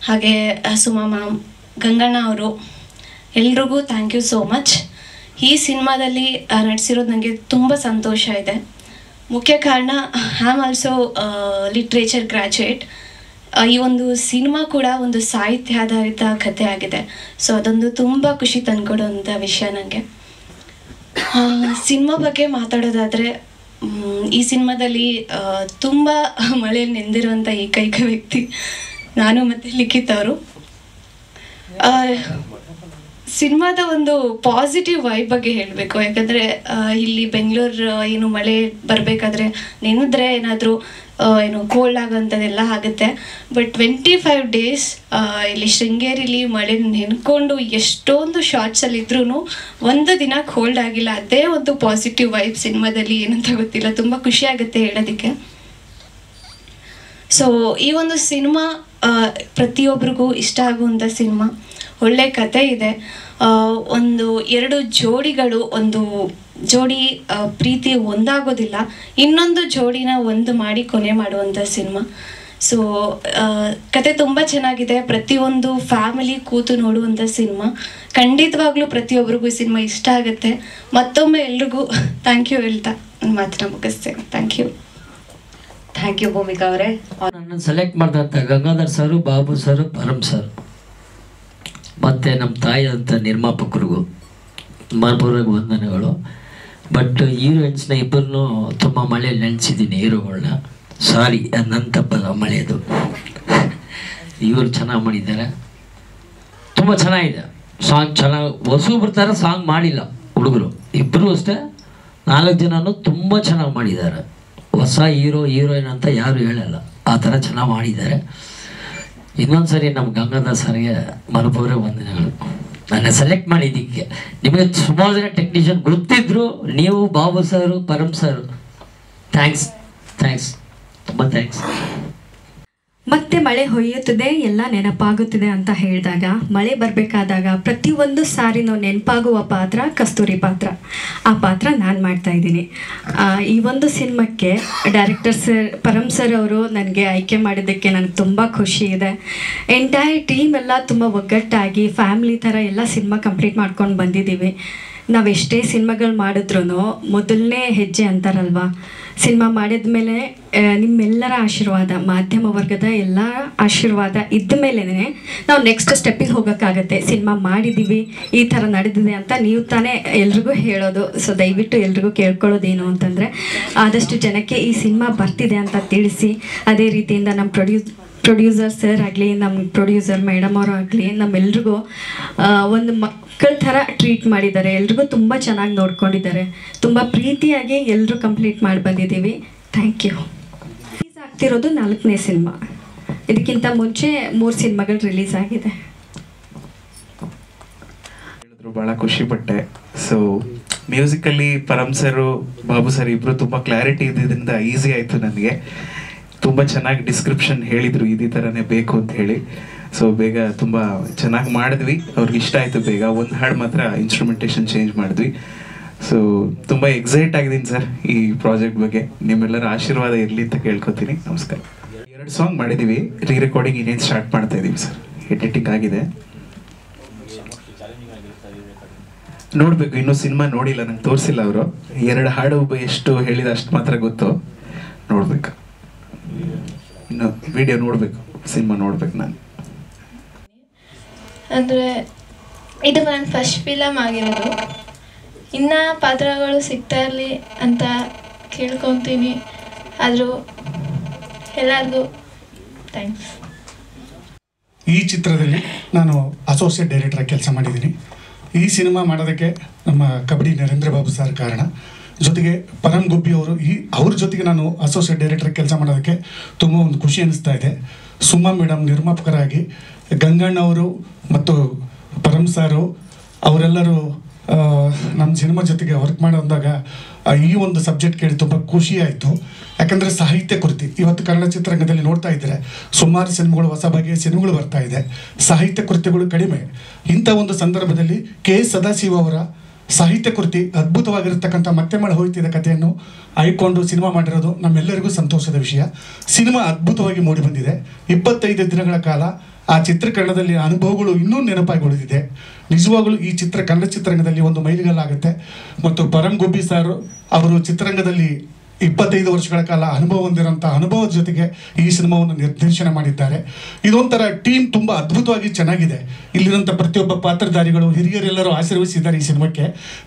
ಹಾಗೆ ಸುಮಾ ಮ್ಯಾಮ್, ಗಂಗಣ್ಣ ಅವರು, ಎಲ್ರಿಗೂ ಥ್ಯಾಂಕ್ ಯು ಸೋ ಮಚ್. ಈ ಸಿನಿಮಾದಲ್ಲಿ ನಟಿಸಿರೋದು ನನಗೆ ತುಂಬ ಸಂತೋಷ ಇದೆ. ಮುಖ್ಯ ಕಾರಣ I am also literature graduate. ಈ ಒಂದು ಸಿನಿಮಾ ಕೂಡ ಒಂದು ಸಾಹಿತ್ಯಾಧಾರಿತ ಕಥೆ ಆಗಿದೆ. ಸೊ ಅದೊಂದು ತುಂಬ ಖುಷಿ ತಂದ್ಕೊಡುವಂಥ ವಿಷಯ ನನಗೆ. ಸಿನಿಮಾ ಬಗ್ಗೆ ಮಾತಾಡೋದಾದರೆ, ಈ ಸಿನಿಮಾದಲ್ಲಿ ತುಂಬ ಮಳೆಯಲ್ಲಿ ನೆಂದಿರುವಂಥ ಏಕೈಕ ವ್ಯಕ್ತಿ ನಾನು ಮತ್ತು ಲಿಖಿತ್ ಅವರು. ಸಿನಿಮಾದ ಒಂದು ಪಾಸಿಟಿವ್ ವೈಬ್ ಬಗ್ಗೆ ಹೇಳಬೇಕು. ಯಾಕಂದರೆ ಇಲ್ಲಿ ಬೆಂಗಳೂರು ಏನು ಮಳೆ ಬರಬೇಕಾದ್ರೆ ನೆನೆದ್ರೆ ಏನಾದರೂ ಕೋಲ್ಡ್ ಆಗೋಂಥದ್ದೆಲ್ಲ ಆಗುತ್ತೆ. ಬಟ್ 25 days ಇಲ್ಲಿ ಶೃಂಗೇರಿಲಿ ಮಳೆ ನೆನ್ಕೊಂಡು ಎಷ್ಟೊಂದು ಶಾರ್ಟ್ಸಲ್ಲಿ ಇದ್ರೂ ಒಂದು ದಿನ ಕೋಲ್ಡ್ ಆಗಿಲ್ಲ. ಅದೇ ಒಂದು ಪಾಸಿಟಿವ್ ವೈಬ್ ಸಿನಿಮಾದಲ್ಲಿ ಏನಂತ ಗೊತ್ತಿಲ್ಲ, ತುಂಬ ಖುಷಿ ಆಗುತ್ತೆ ಹೇಳೋದಕ್ಕೆ. ಸೊ ಈ ಒಂದು ಸಿನಿಮಾ ಪ್ರತಿಯೊಬ್ಬರಿಗೂ ಇಷ್ಟ ಆಗುವಂಥ ಸಿನಿಮಾ. ಒಳ್ಳೆ ಕತೆ ಇದೆ. ಒಂದು 2 ಜೋಡಿಗಳು, ಒಂದು ಜೋಡಿ ಪ್ರೀತಿ ಒಂದಾಗೋದಿಲ್ಲ, ಇನ್ನೊಂದು ಜೋಡಿನ ಒಂದು ಮಾಡಿ ಕೊನೆ ಮಾಡುವಂಥ ಸಿನಿಮಾ. ಸೊ ಕತೆ ತುಂಬ ಚೆನ್ನಾಗಿದೆ. ಪ್ರತಿಯೊಂದು ಫ್ಯಾಮಿಲಿ ಕೂತು ನೋಡುವಂಥ ಸಿನಿಮಾ. ಖಂಡಿತವಾಗ್ಲೂ ಪ್ರತಿಯೊಬ್ಬರಿಗೂ ಈ ಸಿನಿಮಾ ಇಷ್ಟ ಆಗುತ್ತೆ. ಮತ್ತೊಮ್ಮೆ ಎಲ್ರಿಗೂ ಥ್ಯಾಂಕ್ ಯು ಹೇಳ್ತಾ ನನ್ನ ಮಾತನ್ನ ಮುಗಿಸ್ತೇನೆ. Thank you. Thank you Bhoomika ಅವರೇ. ನನ್ನನ್ನು ಸೆಲೆಕ್ಟ್ ಮಾಡಿದಂಥ Gangadhar sir, Babu sir, Param sir ಮತ್ತು ನಮ್ಮ ತಾಯಿಯಂಥ ನಿರ್ಮಾಪಕರಿಗೂ ಮನಪೂರ್ವಕ ವಂದನೆಗಳು. ಬಟ್ ಹೀರೋಯಿನ್ಸ್ನ ಇಬ್ಬರನ್ನೂ ತುಂಬ ಮಳೆಯಲ್ಲಿ ನೆನೆಸಿದ್ದೀನಿ, ಹೀರೋಗಳನ್ನ. ಸಾರಿ, ಅದು ನನ್ನ ತಪ್ಪದ ಮಳೆಯದು. ಇವರು ಚೆನ್ನಾಗಿ ಮಾಡಿದ್ದಾರೆ. ತುಂಬ ಚೆನ್ನಾಗಿದೆ ಸಾಂಗ್. ಚೆನ್ನಾಗಿ ಹೊಸಬ್ರ ಥರ ಸಾಂಗ್ ಮಾಡಿಲ್ಲ ಹುಡುಗರು, ಇಬ್ಬರು ಅಷ್ಟೇ. 4 ಜನನೂ ತುಂಬ ಚೆನ್ನಾಗಿ ಮಾಡಿದ್ದಾರೆ. ಹೊಸ ಹೀರೋಯಿನ್ ಅಂತ ಯಾರು ಹೇಳಲ್ಲ, ಆ ಥರ ಚೆನ್ನಾಗಿ ಮಾಡಿದ್ದಾರೆ. ಇನ್ನೊಂದು ಸರಿ ನಮ್ಮ ಗಂಗಾಧರ್ ಸರ್ಗೆ ಮನಪೂರ್ವಕ ವಂದನೆಗಳು. ನನ್ನ ಸೆಲೆಕ್ಟ್ ಮಾಡಿದ್ದಕ್ಕೆ. ನಿಮಗೆ ಸುಮಾರು ಜನ ಟೆಕ್ನಿಷಿಯನ್ ಗೊತ್ತಿದ್ರು, ನೀವು Babu sir, Param sir, thanks ತುಂಬ ಥ್ಯಾಂಕ್ಸ್. ಮತ್ತೆ ಮಳೆ ಹೊಯ್ಯುತ್ತದೆ, ಎಲ್ಲ ನೆನಪಾಗುತ್ತದೆ ಅಂತ ಹೇಳಿದಾಗ, ಮಳೆ ಬರಬೇಕಾದಾಗ ಪ್ರತಿಯೊಂದು ಸಾರಿನೂ ನೆನಪಾಗುವ ಪಾತ್ರ ಕಸ್ತೂರಿ ಪಾತ್ರ. ಆ ಪಾತ್ರ ನಾನು ಮಾಡ್ತಾ ಇದ್ದೀನಿ. ಈ ಒಂದು ಸಿನಿಮಾಕ್ಕೆ ಡೈರೆಕ್ಟರ್ ಸರ್ ಪರಮ್ ಸರ್ ಅವರು ನನಗೆ ಆಯ್ಕೆ ಮಾಡಿದ್ದಕ್ಕೆ ನನಗೆ ತುಂಬ ಖುಷಿ ಇದೆ. ಎಂಟೈರ್ ಟೀಮ್ ಎಲ್ಲ ತುಂಬ ಒಗ್ಗಟ್ಟಾಗಿ ಫ್ಯಾಮಿಲಿ ಥರ ಎಲ್ಲ ಸಿನಿಮಾ ಕಂಪ್ಲೀಟ್ ಮಾಡ್ಕೊಂಡು ಬಂದಿದ್ದೀವಿ. ನಾವೆಷ್ಟೇ ಸಿನಿಮಾಗಳು ಮಾಡಿದ್ರೂ ಮೊದಲನೇ ಹೆಜ್ಜೆ ಅಂತಾರಲ್ವ, ಸಿನಿಮಾ ಮಾಡಿದ ಮೇಲೆ ನಿಮ್ಮೆಲ್ಲರ ಆಶೀರ್ವಾದ, ಮಾಧ್ಯಮ ವರ್ಗದ ಎಲ್ಲ ಆಶೀರ್ವಾದ ಇದ್ದ ಮೇಲೇ ನಾವು ನೆಕ್ಸ್ಟ್ ಸ್ಟೆಪ್ಪಿಗೆ ಹೋಗೋಕ್ಕಾಗತ್ತೆ. ಸಿನಿಮಾ ಮಾಡಿದ್ದೀವಿ, ಈ ಥರ ನಡೆದಿದೆ ಅಂತ ನೀವು ತಾನೇ ಎಲ್ರಿಗೂ ಹೇಳೋದು. ಸೊ ದಯವಿಟ್ಟು ಎಲ್ರಿಗೂ ಕೇಳ್ಕೊಳ್ಳೋದೇನು ಅಂತಂದರೆ, ಆದಷ್ಟು ಜನಕ್ಕೆ ಈ ಸಿನಿಮಾ ಬರ್ತಿದೆ ಅಂತ ತಿಳಿಸಿ, ಅದೇ ರೀತಿಯಿಂದ ನಮ್ಮ ಪ್ರೊಡ್ಯೂಸರ್ ಸರ್ ಆಗಲಿ, ನಮ್ಮ ಪ್ರೊಡ್ಯೂಸರ್ ಮೇಡಮ್ ಅವರು ಆಗಲಿ, ನಮ್ಮೆಲ್ರಿಗೂ ಒಂದು ಮಕ್ಕಳ ಥರ ಟ್ರೀಟ್ ಮಾಡಿದ್ದಾರೆ. ಎಲ್ರಿಗೂ ತುಂಬ ಚೆನ್ನಾಗಿ ನೋಡ್ಕೊಂಡಿದ್ದಾರೆ. ತುಂಬ ಪ್ರೀತಿಯಾಗಿ ಎಲ್ಲರೂ ಕಂಪ್ಲೀಟ್ ಮಾಡಿ ಬಂದಿದ್ದೀವಿ. Thank you. ರಿಲೀಸ್ ಆಗ್ತಿರೋದು 4ನೇ ಸಿನಿಮಾ. ಇದಕ್ಕಿಂತ ಮುಂಚೆ 3 ಸಿನಿಮಾಗಳು ರಿಲೀಸ್ ಆಗಿದೆ. ಭಾಳ ಖುಷಿ ಪಟ್ಟೆ. ಸೊ ಮ್ಯೂಸಿಕಲ್ಲಿ ಪರಮ್ ಸರು, ಬಾಬು ಸರ್ ಇಬ್ಬರು ತುಂಬ ಕ್ಲಾರಿಟಿ ಇದ್ದಿದ್ದರಿಂದ ಈಸಿ ಆಯಿತು ನನಗೆ. ತುಂಬ ಚೆನ್ನಾಗಿ ಡಿಸ್ಕ್ರಿಪ್ಷನ್ ಹೇಳಿದರು, ಇದೇ ಥರನೇ ಬೇಕು ಅಂತ ಹೇಳಿ. ಸೊ ಬೇಗ ತುಂಬ ಚೆನ್ನಾಗಿ ಮಾಡಿದ್ವಿ, ಅವ್ರಿಗೆ ಇಷ್ಟ ಆಯಿತು. ಬೇಗ ಒಂದು ಹಾಡು ಮಾತ್ರ ಇನ್ಸ್ಟ್ರೂಮೆಂಟೇಷನ್ ಚೇಂಜ್ ಮಾಡಿದ್ವಿ. ಸೊ ತುಂಬ ಎಕ್ಸೈಟ್ ಆಗಿದ್ದೀನಿ ಸರ್ ಈ ಪ್ರಾಜೆಕ್ಟ್ ಬಗ್ಗೆ. ನಿಮ್ಮೆಲ್ಲರ ಆಶೀರ್ವಾದ ಇರಲಿ ಅಂತ ಕೇಳ್ಕೊತೀನಿ. ನಮಸ್ಕಾರ. 2 ಸಾಂಗ್ ಮಾಡಿದ್ದೀವಿ, ರೀ ರೆಕಾರ್ಡಿಂಗ್ ಇನ್ನೇನು ಸ್ಟಾರ್ಟ್ ಮಾಡ್ತಾ ಇದ್ದೀವಿ ಸರ್. ಎಡಿಟಿಂಗ್ ಆಗಿದೆ, ನೋಡಬೇಕು. ಇನ್ನೂ ಸಿನಿಮಾ ನೋಡಿಲ್ಲ, ನಂಗೆ ತೋರಿಸಿಲ್ಲ ಅವರು. 2 ಹಾಡು ಎಷ್ಟು ಹೇಳಿದ ಅಷ್ಟು ಮಾತ್ರ ಗೊತ್ತು, ನೋಡ್ಬೇಕು. ಇನ್ನು ವಿಡಿಯೋ ನೋಡಬೇಕು, ಸಿನಿಮಾ ನೋಡ್ಬೇಕು. ನಾನು ಅಂದರೆ ಇದು ನನ್ನ ಫಸ್ಟ್ ಫಿಲಮ್ ಆಗಿರೋದು. ಇನ್ನು ಪಾತ್ರಗಳು ಸಿಗ್ತಾ ಇರಲಿ ಅಂತ ಕೇಳ್ಕೊತೀನಿ. ಆದರೂ ಎಲ್ಲರಿಗೂ ಥ್ಯಾಂಕ್ಸ್. ಈ ಚಿತ್ರದಲ್ಲಿ ನಾನು ಅಸೋಸಿಯೇಟ್ ಡೈರೆಕ್ಟರಾಗಿ ಕೆಲಸ ಮಾಡಿದ್ದೀನಿ. ಈ ಸಿನಿಮಾ ಮಾಡೋದಕ್ಕೆ ನಮ್ಮ ಕಬಡ್ಡಿ ನರೇಂದ್ರ ಬಾಬು ಸರ್ ಕಾರಣ. ಜೊತೆಗೆ ಪರಮ್ ಗುಬ್ಬಿ ಅವರು, ಅವ್ರ ಜೊತೆಗೆ ನಾನು ಅಸೋಸಿಯೇಟ್ ಡೈರೆಕ್ಟರ್ ಕೆಲಸ ಮಾಡೋದಕ್ಕೆ ತುಂಬ ಒಂದು ಖುಷಿ ಅನ್ನಿಸ್ತಾ ಇದೆ. ಸುಮಾ ಮೇಡಮ್ ನಿರ್ಮಾಪಕರಾಗಿ, ಗಂಗಣ್ಣವರು ಮತ್ತು ಪರಮ್ ಸಾರು ಅವರೆಲ್ಲರೂ ನಮ್ಮ ಸಿನಿಮಾ ಜೊತೆಗೆ ವರ್ಕ್ ಮಾಡೋದಾಗ ಈ ಒಂದು ಸಬ್ಜೆಕ್ಟ್ ಕೇಳಿ ತುಂಬ ಖುಷಿ ಆಯಿತು. ಯಾಕಂದರೆ ಸಾಹಿತ್ಯ ಕೃತಿ ಇವತ್ತು ಕನ್ನಡ ಚಿತ್ರರಂಗದಲ್ಲಿ ನೋಡ್ತಾ ಇದ್ದರೆ ಸುಮಾರು ಸಿನಿಮಾಗಳು, ಹೊಸ ಬಗೆಯ ಸಿನಿಮಾಗಳು ಬರ್ತಾ ಇದೆ, ಸಾಹಿತ್ಯ ಕೃತಿಗಳು ಕಡಿಮೆ. ಇಂಥ ಒಂದು ಸಂದರ್ಭದಲ್ಲಿ ಕೆ.ಎಸ್. ಸದಾಶಿವ ಅವರ ಸಾಹಿತ್ಯ ಕೃತಿ ಅದ್ಭುತವಾಗಿರ್ತಕ್ಕಂಥ ಮತ್ತೆ ಮಳೆ ಹೋಯ್ತಿದ್ದ ಕಥೆಯನ್ನು ಆಯ್ಕೊಂಡು ಸಿನಿಮಾ ಮಾಡಿರೋದು ನಮ್ಮೆಲ್ಲರಿಗೂ ಸಂತೋಷದ ವಿಷಯ. ಸಿನಿಮಾ ಅದ್ಭುತವಾಗಿ ಮೂಡಿ ಬಂದಿದೆ. 25 ದಿನಗಳ ಕಾಲ ಆ ಚಿತ್ರೀಕರಣದಲ್ಲಿ ಅನುಭವಗಳು ಇನ್ನೂ ನೆನಪಾಗಿ ಉಳಿದಿದೆ. ನಿಜವಾಗಲೂ ಈ ಕನ್ನಡ ಚಿತ್ರರಂಗದಲ್ಲಿ ಒಂದು ಮೈಲಿಗಲ್ಲಾಗುತ್ತೆ. ಮತ್ತು ಪರಮ್ ಗುಬ್ಬಿ ಸರ್ ಅವರು ಚಿತ್ರರಂಗದಲ್ಲಿ 25 ವರ್ಷಗಳ ಕಾಲ ಅನುಭವ ಹೊಂದಿರೋಂಥ ಅನುಭವದ ಜೊತೆಗೆ ಈ ಸಿನಿಮಾವನ್ನು ನಿರ್ದೇಶನ ಮಾಡಿದ್ದಾರೆ. ಇದೊಂಥರ ಟೀಮ್ ತುಂಬ ಅದ್ಭುತವಾಗಿ ಚೆನ್ನಾಗಿದೆ. ಇಲ್ಲಿರೋಂಥ ಪ್ರತಿಯೊಬ್ಬ ಪಾತ್ರಧಾರಿಗಳು, ಹಿರಿಯರೆಲ್ಲರೂ ಆಶೀರ್ವದಿಸಿದ್ದಾರೆ ಈ ಸಿನಿಮಾಕ್ಕೆ.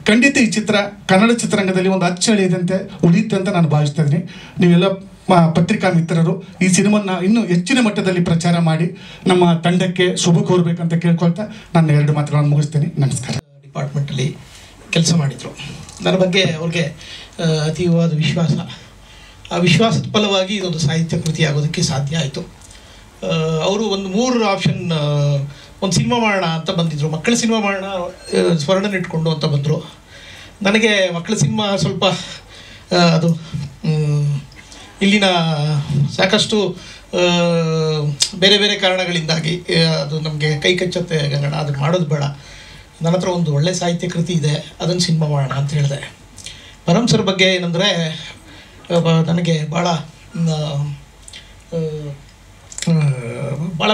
ಖಂಡಿತ ಈ ಚಿತ್ರ ಕನ್ನಡ ಚಿತ್ರರಂಗದಲ್ಲಿ ಒಂದು ಅಚ್ಚಳಿಯದಂತೆ ಉಳಿಯುತ್ತೆ ಅಂತ ನಾನು ಭಾವಿಸ್ತಾ ಇದ್ದೀನಿ. ನೀವೆಲ್ಲ ಪತ್ರಿಕಾ ಮಿತ್ರರು ಈ ಸಿನಿಮಾನ ಇನ್ನೂ ಹೆಚ್ಚಿನ ಮಟ್ಟದಲ್ಲಿ ಪ್ರಚಾರ ಮಾಡಿ ನಮ್ಮ ತಂಡಕ್ಕೆ ಶುಭ ಕೋರಬೇಕಂತ ಕೇಳ್ಕೊಳ್ತಾ ನನ್ನ 2 ಮಾತುಗಳನ್ನು ಮುಗಿಸ್ತೇನೆ. ನಮಸ್ಕಾರ. ಡಿಪಾರ್ಟ್ಮೆಂಟಲ್ಲಿ ಕೆಲಸ ಮಾಡಿದರು. ನನ್ನ ಬಗ್ಗೆ ಅವ್ರಿಗೆ ಅತೀವವಾದ ವಿಶ್ವಾಸ. ಆ ವಿಶ್ವಾಸದ ಫಲವಾಗಿ ಇದೊಂದು ಸಾಹಿತ್ಯ ಕೃತಿ ಆಗೋದಕ್ಕೆ ಸಾಧ್ಯ ಆಯಿತು. ಅವರು ಒಂದು 3 ಆಪ್ಷನ್, ಒಂದು ಸಿನಿಮಾ ಮಾಡೋಣ ಅಂತ ಬಂದಿದ್ದರು. ಮಕ್ಕಳ ಸಿನಿಮಾ ಮಾಡೋಣ, ಸ್ವರ್ಣನ ಇಟ್ಕೊಂಡು ಅಂತ ಬಂದರು. ನನಗೆ ಮಕ್ಕಳ ಸಿನಿಮಾ ಸ್ವಲ್ಪ ಅದು ಇಲ್ಲಿನ ಸಾಕಷ್ಟು ಬೇರೆ ಬೇರೆ ಕಾರಣಗಳಿಂದಾಗಿ ಅದು ನಮಗೆ ಕೈ ಕಚ್ಚತ್ತೆ. ಗಂಗಣ ಅದನ್ನು ಮಾಡೋದು ಬೇಡ, ನನ್ನ ಹತ್ರ ಒಂದು ಒಳ್ಳೆ ಸಾಹಿತ್ಯ ಕೃತಿ ಇದೆ, ಅದನ್ನು ಸಿನಿಮಾ ಮಾಡೋಣ ಅಂತ ಹೇಳಿದೆ. ಪರಮ್ ಸರ್ ಬಗ್ಗೆ ಏನಂದರೆ ನನಗೆ ಭಾಳ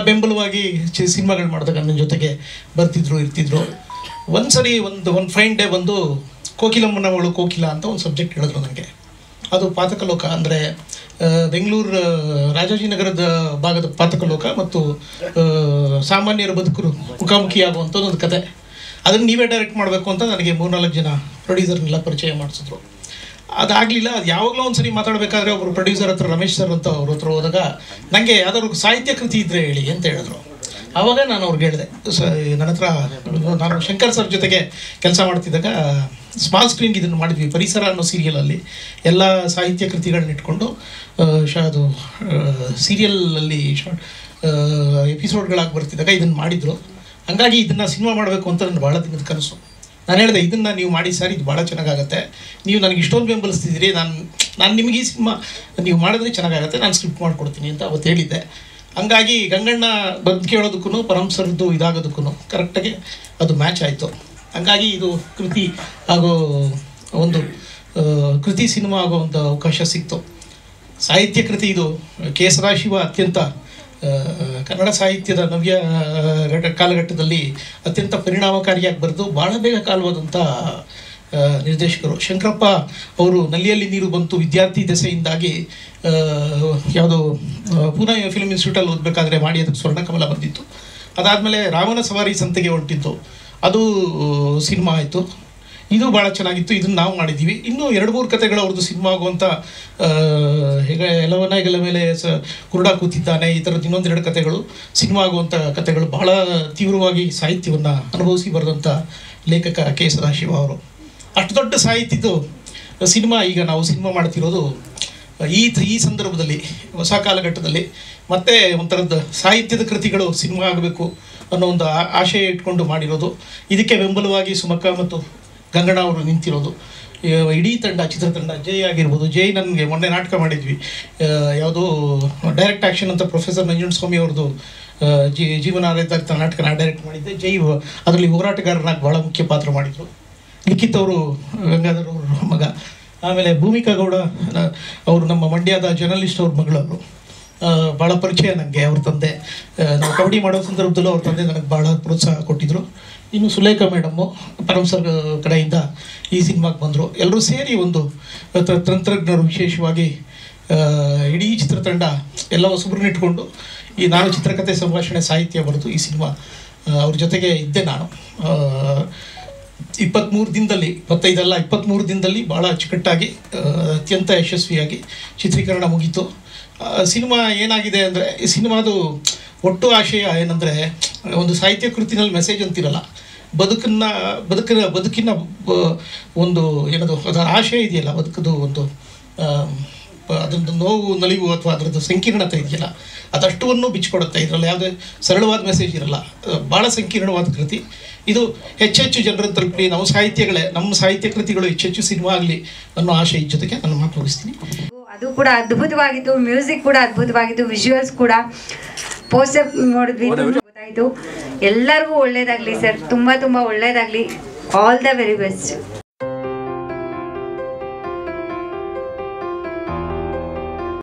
ಬೆಂಬಲವಾಗಿ ಸಿನಿಮಾಗಳು ಮಾಡಿದಾಗ ನನ್ನ ಜೊತೆಗೆ ಬರ್ತಿದ್ರು, ಇರ್ತಿದ್ರು. ಒಂದು ಸರಿ ಒಂದು ಫೈನ್ ಡೇ ಬಂದು ಕೋಕಿಲಮ್ಮನ ಅವಳು ಕೋಕಿಲ ಅಂತ ಒಂದು ಸಬ್ಜೆಕ್ಟ್ ಹೇಳಿದ್ರು ನನಗೆ. ಅದು ಪಾತಕಲೋಕ, ಅಂದರೆ ಬೆಂಗಳೂರು ರಾಜಾಜಿನಗರದ ಭಾಗದ ಪಾತಕಲೋಕ ಮತ್ತು ಸಾಮಾನ್ಯರ ಬದುಕರು ಮುಖಾಮುಖಿಯಾಗುವಂಥದ್ದು ಒಂದು ಕತೆ. ಅದನ್ನು ನೀವೇ ಡೈರೆಕ್ಟ್ ಮಾಡಬೇಕು ಅಂತ ನನಗೆ 3-4 ಜನ ಪ್ರೊಡ್ಯೂಸರ್ನೆಲ್ಲ ಪರಿಚಯ ಮಾಡಿಸಿದ್ರು. ಅದಾಗಲಿಲ್ಲ. ಅದು ಯಾವಾಗಲೂ ಒಂದು ಸರಿ ಮಾತಾಡಬೇಕಾದ್ರೆ ಒಬ್ಬರು ಪ್ರೊಡ್ಯೂಸರ್ ಹತ್ರ, ರಮೇಶ್ ಸರ್ ಅಂತ ಅವ್ರ ಹತ್ರ ಹೋದಾಗ ನನಗೆ ಯಾವ್ದಾದ್ರು ಸಾಹಿತ್ಯ ಕೃತಿ ಇದ್ದರೆ ಹೇಳಿ ಅಂತ ಹೇಳಿದ್ರು. ಆವಾಗ ನಾನು ಅವ್ರಿಗೆ ಹೇಳಿದೆ ನನ್ನ ಹತ್ರ ನಾನು ಶಂಕರ್ ಸರ್ ಜೊತೆಗೆ ಕೆಲಸ ಮಾಡ್ತಿದ್ದಾಗ ಸ್ಮಾಲ್ ಸ್ಕ್ರೀನ್ಗೆ ಇದನ್ನು ಮಾಡಿದ್ವಿ. ಪರಿಸರ ಅನ್ನೋ ಸೀರಿಯಲಲ್ಲಿ ಎಲ್ಲ ಸಾಹಿತ್ಯ ಕೃತಿಗಳನ್ನ ಇಟ್ಕೊಂಡು ಅದು ಸೀರಿಯಲಲ್ಲಿ ಎಪಿಸೋಡ್ಗಳಾಗಿ ಬರ್ತಿದ್ದಾಗ ಇದನ್ನು ಮಾಡಿದರು. ಹಂಗಾಗಿ ಇದನ್ನು ಸಿನಿಮಾ ಮಾಡಬೇಕು ಅಂತ ನನ್ನ ಭಾಳ ದಿನದ ಕನಸು. ನಾನು ಹೇಳಿದೆ ಇದನ್ನು ನೀವು ಮಾಡಿ ಸರ್, ಇದು ಭಾಳ ಚೆನ್ನಾಗಾಗತ್ತೆ, ನೀವು ನನಗೆ ಇಷ್ಟೊಂದು ಬೆಂಬಲಿಸ್ತಿದ್ದೀರಿ, ನಾನು ನಿಮಗೆ ಈ ಸಿನಿಮಾ ನೀವು ಮಾಡಿದ್ರೆ ಚೆನ್ನಾಗಾಗತ್ತೆ, ನಾನು ಸ್ಕ್ರಿಪ್ಟ್ ಮಾಡಿಕೊಡ್ತೀನಿ ಅಂತ ಅವತ್ತು ಹೇಳಿದ್ದೆ. ಹಂಗಾಗಿ ಗಂಗಣ್ಣ ಬಂದು ಕೇಳೋದಕ್ಕೂ ಪರಮಸರದ್ದು ಇದಾಗೋದಕ್ಕೂ ಕರೆಕ್ಟಾಗಿ ಅದು ಮ್ಯಾಚ್ ಆಯಿತು. ಹಂಗಾಗಿ ಇದು ಕೃತಿ ಆಗೋ ಒಂದು ಕೃತಿ ಸಿನಿಮಾ ಆಗೋ ಒಂದು ಅವಕಾಶ ಸಿಕ್ತು. ಸಾಹಿತ್ಯ ಕೃತಿ ಇದು ಕೆ ಸದಾಶಿವ ಅತ್ಯಂತ ಕನ್ನಡ ಸಾಹಿತ್ಯದ ನವ್ಯ ಕಾಲಘಟ್ಟದಲ್ಲಿ ಅತ್ಯಂತ ಪರಿಣಾಮಕಾರಿಯಾಗಿ ಬರೆದು ಭಾಳ ಬೇಗ ಕಾಲವಾದಂಥ ನಿರ್ದೇಶಕರು. ಶಂಕರಪ್ಪ ಅವರು ನಲ್ಲಿಯಲ್ಲಿ ನೀರು ಬಂತು ವಿದ್ಯಾರ್ಥಿ ದೆಸೆಯಿಂದಾಗಿ ಯಾವುದೋ ಪುಣೆ ಫಿಲ್ಮ್ ಇನ್ಸ್ಟಿಟ್ಯೂಟಲ್ಲಿ ಓದಬೇಕಾದ್ರೆ ಮಾಡಿ ಅದಕ್ಕೆ ಸ್ವರ್ಣಕಮಲ ಬಂದಿತ್ತು. ಅದಾದಮೇಲೆ ರಾಮನ ಸವಾರಿ ಸಂತೆಗೆ ಹೊರಟಿತ್ತು, ಅದು ಸಿನಿಮಾ ಆಯಿತು. ಇದು ಭಾಳ ಚೆನ್ನಾಗಿತ್ತು, ಇದನ್ನು ನಾವು ಮಾಡಿದ್ದೀವಿ. ಇನ್ನೂ 2-3 ಕಥೆಗಳು ಅವ್ರದ್ದು ಸಿನಿಮಾ ಆಗುವಂಥ ಹೇಗೆ ಎಲವನ ಹೆಗಲ ಮೇಲೆ ಕುರುಡ ಕೂತಿದ್ದಾನೆ, ಈ ಥರದ್ದು ಇನ್ನೊಂದೆರಡು ಕಥೆಗಳು ಸಿನಿಮಾ ಆಗುವಂಥ ಕಥೆಗಳು. ಭಾಳ ತೀವ್ರವಾಗಿ ಸಾಹಿತ್ಯವನ್ನು ಅನುಭವಿಸಿ ಬರೆದಂಥ ಲೇಖಕ ಕೆ ಸದಾಶಿವ ಅವರು. ಅಷ್ಟು ದೊಡ್ಡ ಸಾಹಿತ್ಯದ್ದು ಸಿನಿಮಾ ಈಗ ನಾವು ಸಿನಿಮಾ ಮಾಡ್ತಿರೋದು ಈ ಸಂದರ್ಭದಲ್ಲಿ, ಹೊಸ ಕಾಲಘಟ್ಟದಲ್ಲಿ ಮತ್ತೆ ಒಂಥರದ್ದು ಸಾಹಿತ್ಯದ ಕೃತಿಗಳು ಸಿನಿಮಾ ಆಗಬೇಕು ಅನ್ನೋ ಒಂದು ಆಶಯ ಇಟ್ಕೊಂಡು ಮಾಡಿರೋದು. ಇದಕ್ಕೆ ಬೆಂಬಲವಾಗಿ ಸುಮಕ್ಕ ಮತ್ತು ಗಂಗಣ್ಣ ಅವರು ನಿಂತಿರೋದು. ಇಡೀ ತಂಡ, ಚಿತ್ರತಂಡ, ಜೈ ಆಗಿರ್ಬೋದು. ಜೈ ನನಗೆ ಮೊನ್ನೆ ನಾಟಕ ಮಾಡಿದ್ವಿ, ಯಾವುದೋ ಡೈರೆಕ್ಟ್ ಆ್ಯಕ್ಷನ್ ಅಂತ ಪ್ರೊಫೆಸರ್ ನಂಜುಂಡಸ್ವಾಮಿ ಅವ್ರದ್ದು ಜೀವನ ಆಧಾರಿತ ನಾಟಕ ನಾನು ಡೈರೆಕ್ಟ್ ಮಾಡಿದ್ದೆ. ಜೈ ಅದರಲ್ಲಿ ಹೋರಾಟಗಾರನಾಗಿ ಭಾಳ ಮುಖ್ಯ ಪಾತ್ರ ಮಾಡಿದರು. ಲಿಖಿತ್ ಅವರು ಗಂಗಾಧರ್ ಅವ್ರ ಮಗ. ಆಮೇಲೆ ಭೂಮಿಕಾ ಗೌಡ ಅವರು ನಮ್ಮ ಮಂಡ್ಯದ ಜರ್ನಲಿಸ್ಟ್ ಅವ್ರ ಮಗಳವರು. ಭಾಳ ಪರಿಚಯ ನನಗೆ ಅವ್ರ ತಂದೆ. ನಾವು ಕಬಡ್ಡಿ ಮಾಡೋ ಸಂದರ್ಭದಲ್ಲೂ ಅವ್ರ ತಂದೆ ನನಗೆ ಭಾಳ ಪ್ರೋತ್ಸಾಹ ಕೊಟ್ಟಿದ್ದರು. ಇನ್ನು ಸುಲೇಖಾ ಮೇಡಮ್ಮು ಪರಮಸರ್ ಕಡೆಯಿಂದ ಈ ಸಿನಿಮಾಗೆ ಬಂದರು. ಎಲ್ಲರೂ ಸೇರಿ ಒಂದು ತಂತ್ರಜ್ಞರು, ವಿಶೇಷವಾಗಿ ಇಡೀ ಚಿತ್ರತಂಡ ಎಲ್ಲ ಹೊಸಬ್ರನ್ನ ಇಟ್ಕೊಂಡು ನಾನು ಚಿತ್ರಕಥೆ, ಸಂಭಾಷಣೆ, ಸಾಹಿತ್ಯ ಬರೆದು ಈ ಸಿನಿಮಾ ಅವ್ರ ಜೊತೆಗೆ ಇದ್ದೆ ನಾನು. 23 ದಿನದಲ್ಲಿ 23 ದಿನದಲ್ಲಿ ಭಾಳ ಅಚ್ಚುಕಟ್ಟಾಗಿ ಅತ್ಯಂತ ಯಶಸ್ವಿಯಾಗಿ ಚಿತ್ರೀಕರಣ ಮುಗೀತು. ಸಿನಿಮಾ ಏನಾಗಿದೆ ಅಂದರೆ, ಈ ಸಿನಿಮಾದು ಒಟ್ಟು ಆಶಯ ಏನಂದರೆ, ಒಂದು ಸಾಹಿತ್ಯ ಕೃತಿನಲ್ಲಿ ಮೆಸೇಜ್ ಅಂತಿರಲ್ಲ, ಬದುಕಿನ ಒಂದು ಏನದು ಅದರ ಆಶಯ ಇದೆಯಲ್ಲ, ಬದುಕದು ಒಂದು ಅದರದ್ದು ನೋವು, ನಲಿವು ಅಥವಾ ಅದರದ್ದು ಸಂಕೀರ್ಣತೆ ಇದೆಯಲ್ಲ, ಅದಷ್ಟುವನ್ನು ಬಿಚ್ಚಿಕೊಡುತ್ತೆ. ಇದರಲ್ಲಿ ಯಾವುದೇ ಸರಳವಾದ ಮೆಸೇಜ್ ಇರಲ್ಲ, ಭಾಳ ಸಂಕೀರ್ಣವಾದ ಕೃತಿ ಇದು. ಹೆಚ್ಚೆಚ್ಚು ಜನರನ್ನು ತಲುಪಲಿ, ನಮ್ಮ ಸಾಹಿತ್ಯ ಕೃತಿಗಳು ಹೆಚ್ಚೆಚ್ಚು ಸಿನಿಮಾ ಆಗಲಿ ಅನ್ನೋ ಆಶೆ ಜೊತೆಗೆ ನಾನು ಮಾತು ಮುಗಿಸ್ತೀನಿ. ಅದು ಕೂಡ ಅದ್ಭುತವಾಗಿತ್ತು, ಮ್ಯೂಸಿಕ್ ಕೂಡ ಅದ್ಭುತವಾಗಿತ್ತು, ವಿಜುವಲ್ಸ್ ಕೂಡ, ಪೋಸ್ಟರ್ ನೋಡಿದ್ವಿ, ಗೊತ್ತಾಯಿತು. ಎಲ್ಲರಿಗೂ ಒಳ್ಳೇದಾಗಲಿ ಸರ್, ತುಂಬ ಒಳ್ಳೇದಾಗಲಿ. All the very best.